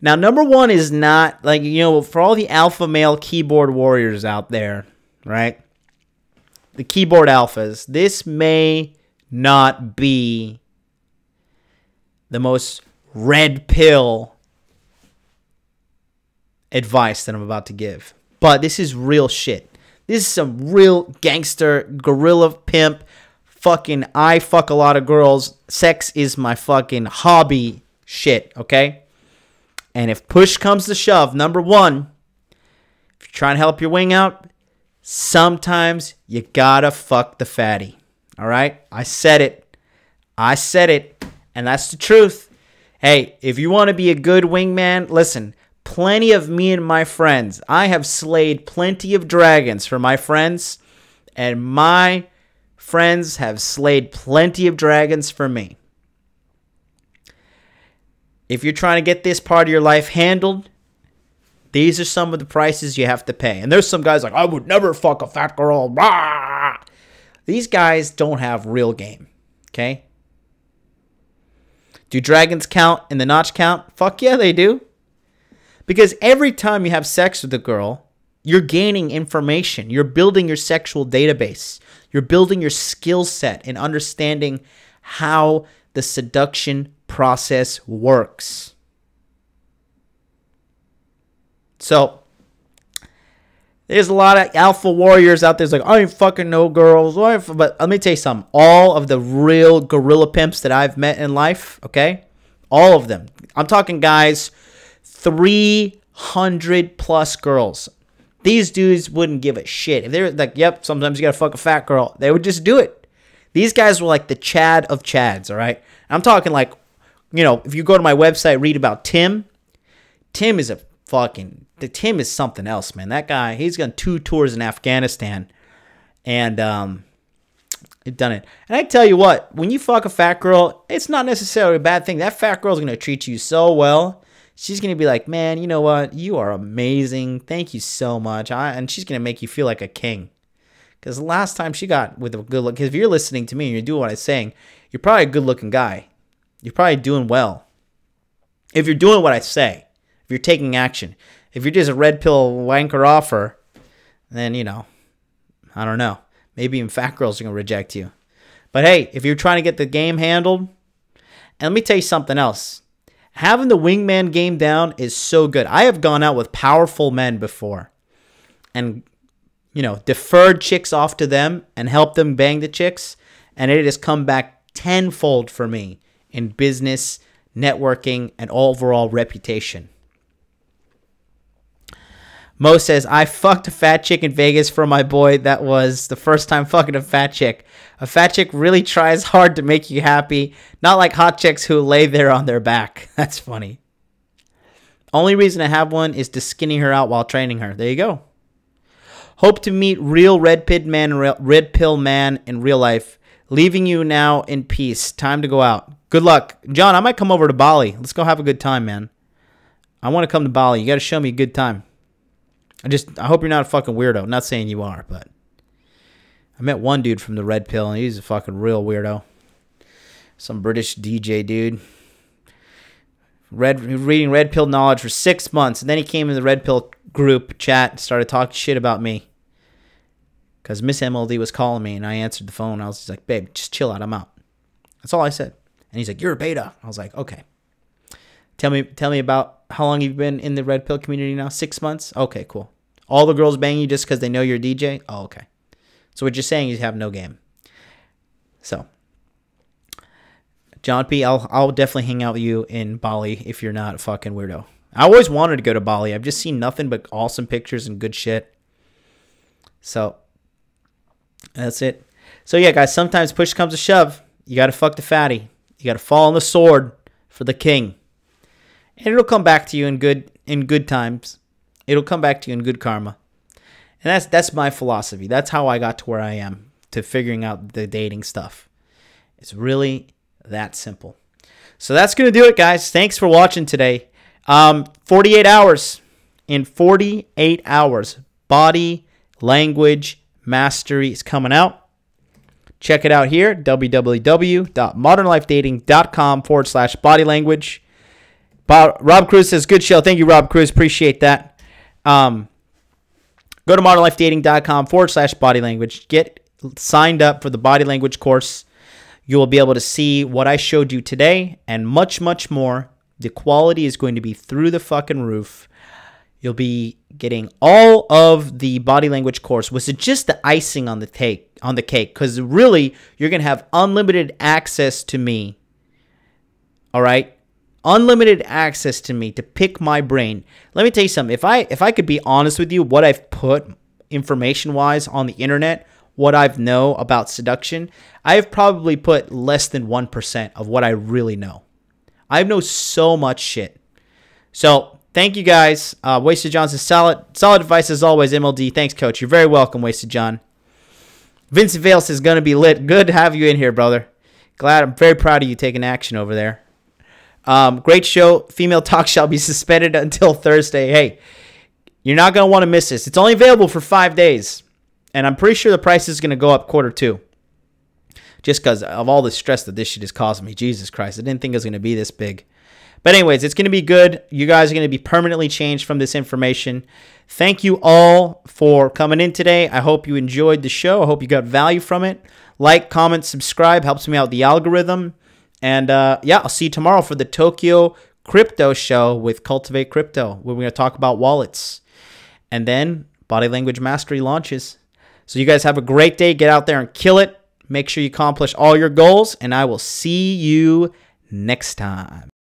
now number 1 is not, like, for all the alpha male keyboard warriors out there, right? The keyboard alphas, this may not be the most red pill advice that I'm about to give. But this is real shit. This is some real gangster, gorilla pimp, fucking I fuck a lot of girls. Sex is my fucking hobby shit, okay? And if push comes to shove, number 1, if you're trying to help your wing out, sometimes you gotta fuck the fatty. All right? I said it. And that's the truth. Hey, if you want to be a good wingman, listen, plenty of me and my friends. I have slayed plenty of dragons for my friends, and my friends have slayed plenty of dragons for me. If you're trying to get this part of your life handled, these are some of the prices you have to pay. And there's some guys like, I would never fuck a fat girl. Rah! These guys don't have real game. Okay? Do dragons count in the notch count? Fuck yeah, they do. Because every time you have sex with a girl, you're gaining information. You're building your sexual database. You're building your skill set in understanding how the seduction process works. So, there's a lot of alpha warriors out there that's like, I ain't fucking no girls. But let me tell you something. All of the real gorilla pimps that I've met in life, okay? All of them. I'm talking guys, 300 plus girls. These dudes wouldn't give a shit. If they were like, yep, sometimes you gotta fuck a fat girl, they would just do it. These guys were like the Chad of Chads, all right? I'm talking like, if you go to my website, read about Tim. Tim is something else, man. That guy, he's done 2 tours in Afghanistan. And he's done it. And I tell you what, when you fuck a fat girl, it's not necessarily a bad thing. That fat girl's going to treat you so well. She's going to be like, man, you know what? You are amazing. Thank you so much. And she's going to make you feel like a king. Because the last time she got with a good look, because if you're listening to me and you're doing what I'm saying, you're probably a good looking guy. You're probably doing well. If you're doing what I say, if you're taking action, if you're just a red pill wanker offer, then, I don't know. Maybe even fat girls are going to reject you. But hey, if you're trying to get the game handled, and let me tell you something else. Having the wingman game down is so good. I have gone out with powerful men before and, deferred chicks off to them and helped them bang the chicks. And it has come back tenfold for me in business, networking, and overall reputation. Mo says, I fucked a fat chick in Vegas for my boy. That was the first time fucking a fat chick. A fat chick really tries hard to make you happy. Not like hot chicks who lay there on their back. That's funny. Only reason I have one is to skinny her out while training her. There you go. Hope to meet real red pill man in real life. Leaving you now in peace. Time to go out. Good luck. John, I might come over to Bali. Let's go have a good time, man. I want to come to Bali. You got to show me a good time. I hope you're not a fucking weirdo. I'm not saying you are, but I met one dude from the red pill, and he's a fucking real weirdo. Some British DJ dude. Reading red pill knowledge for 6 months, and then he came in the red pill group chat and started talking shit about me. Because Miss MLD was calling me, and I answered the phone. I was just like, babe, just chill out. I'm out. That's all I said. And he's like, you're a beta. I was like, okay. Tell me about how long you've been in the red pill community now? 6 months? Okay, cool. All the girls bang you just because they know you're a DJ? Oh, okay. So what you're saying is you have no game. So, John P., I'll definitely hang out with you in Bali if you're not a fucking weirdo. I always wanted to go to Bali. I've just seen nothing but awesome pictures and good shit. So, that's it. So, yeah, guys, sometimes push comes to shove. You got to fuck the fatty. You got to fall on the sword for the king. And it'll come back to you in good times. It'll come back to you in good karma. And that's my philosophy. That's how I got to where I am, to figuring out the dating stuff. It's really that simple. So that's going to do it, guys. Thanks for watching today. 48 hours. In 48 hours, Body Language Mastery is coming out. Check it out here, www.modernlifedating.com/body language. Rob Cruz says, good show. Thank you, Rob Cruz. Appreciate that. Go to modernlifedating.com/body language. Get signed up for the body language course. You will be able to see what I showed you today and much, much more. The quality is going to be through the fucking roof. You'll be getting all of the body language course, which is just the icing on the cake. Because really, you're going to have unlimited access to me. All right? Unlimited access to me to pick my brain. Let me tell you something. If I could be honest with you, what I've put information-wise on the internet, what I know about seduction, I've probably put less than 1% of what I really know. I know so much shit. So, thank you guys. Wasted John says, solid advice as always, MLD. Thanks, Coach. You're very welcome, Wasted John. Vincent Vale says, going to be lit. Good to have you in here, brother. I'm very proud of you taking action over there. Great show. Female talk shall be suspended until Thursday. Hey, you're not going to want to miss this. It's only available for 5 days. And I'm pretty sure the price is going to go up Q2. Just because of all the stress that this shit is causing me. Jesus Christ. I didn't think it was going to be this big. But anyways, it's going to be good. You guys are going to be permanently changed from this information. Thank you all for coming in today. I hope you enjoyed the show. I hope you got value from it. Like, comment, subscribe. Helps me out with the algorithm. And yeah, I'll see you tomorrow for the Tokyo Crypto Show with Cultivate Crypto, where we're going to talk about wallets. And then Body Language Mastery launches. So you guys have a great day. Get out there and kill it. Make sure you accomplish all your goals. And I will see you next time.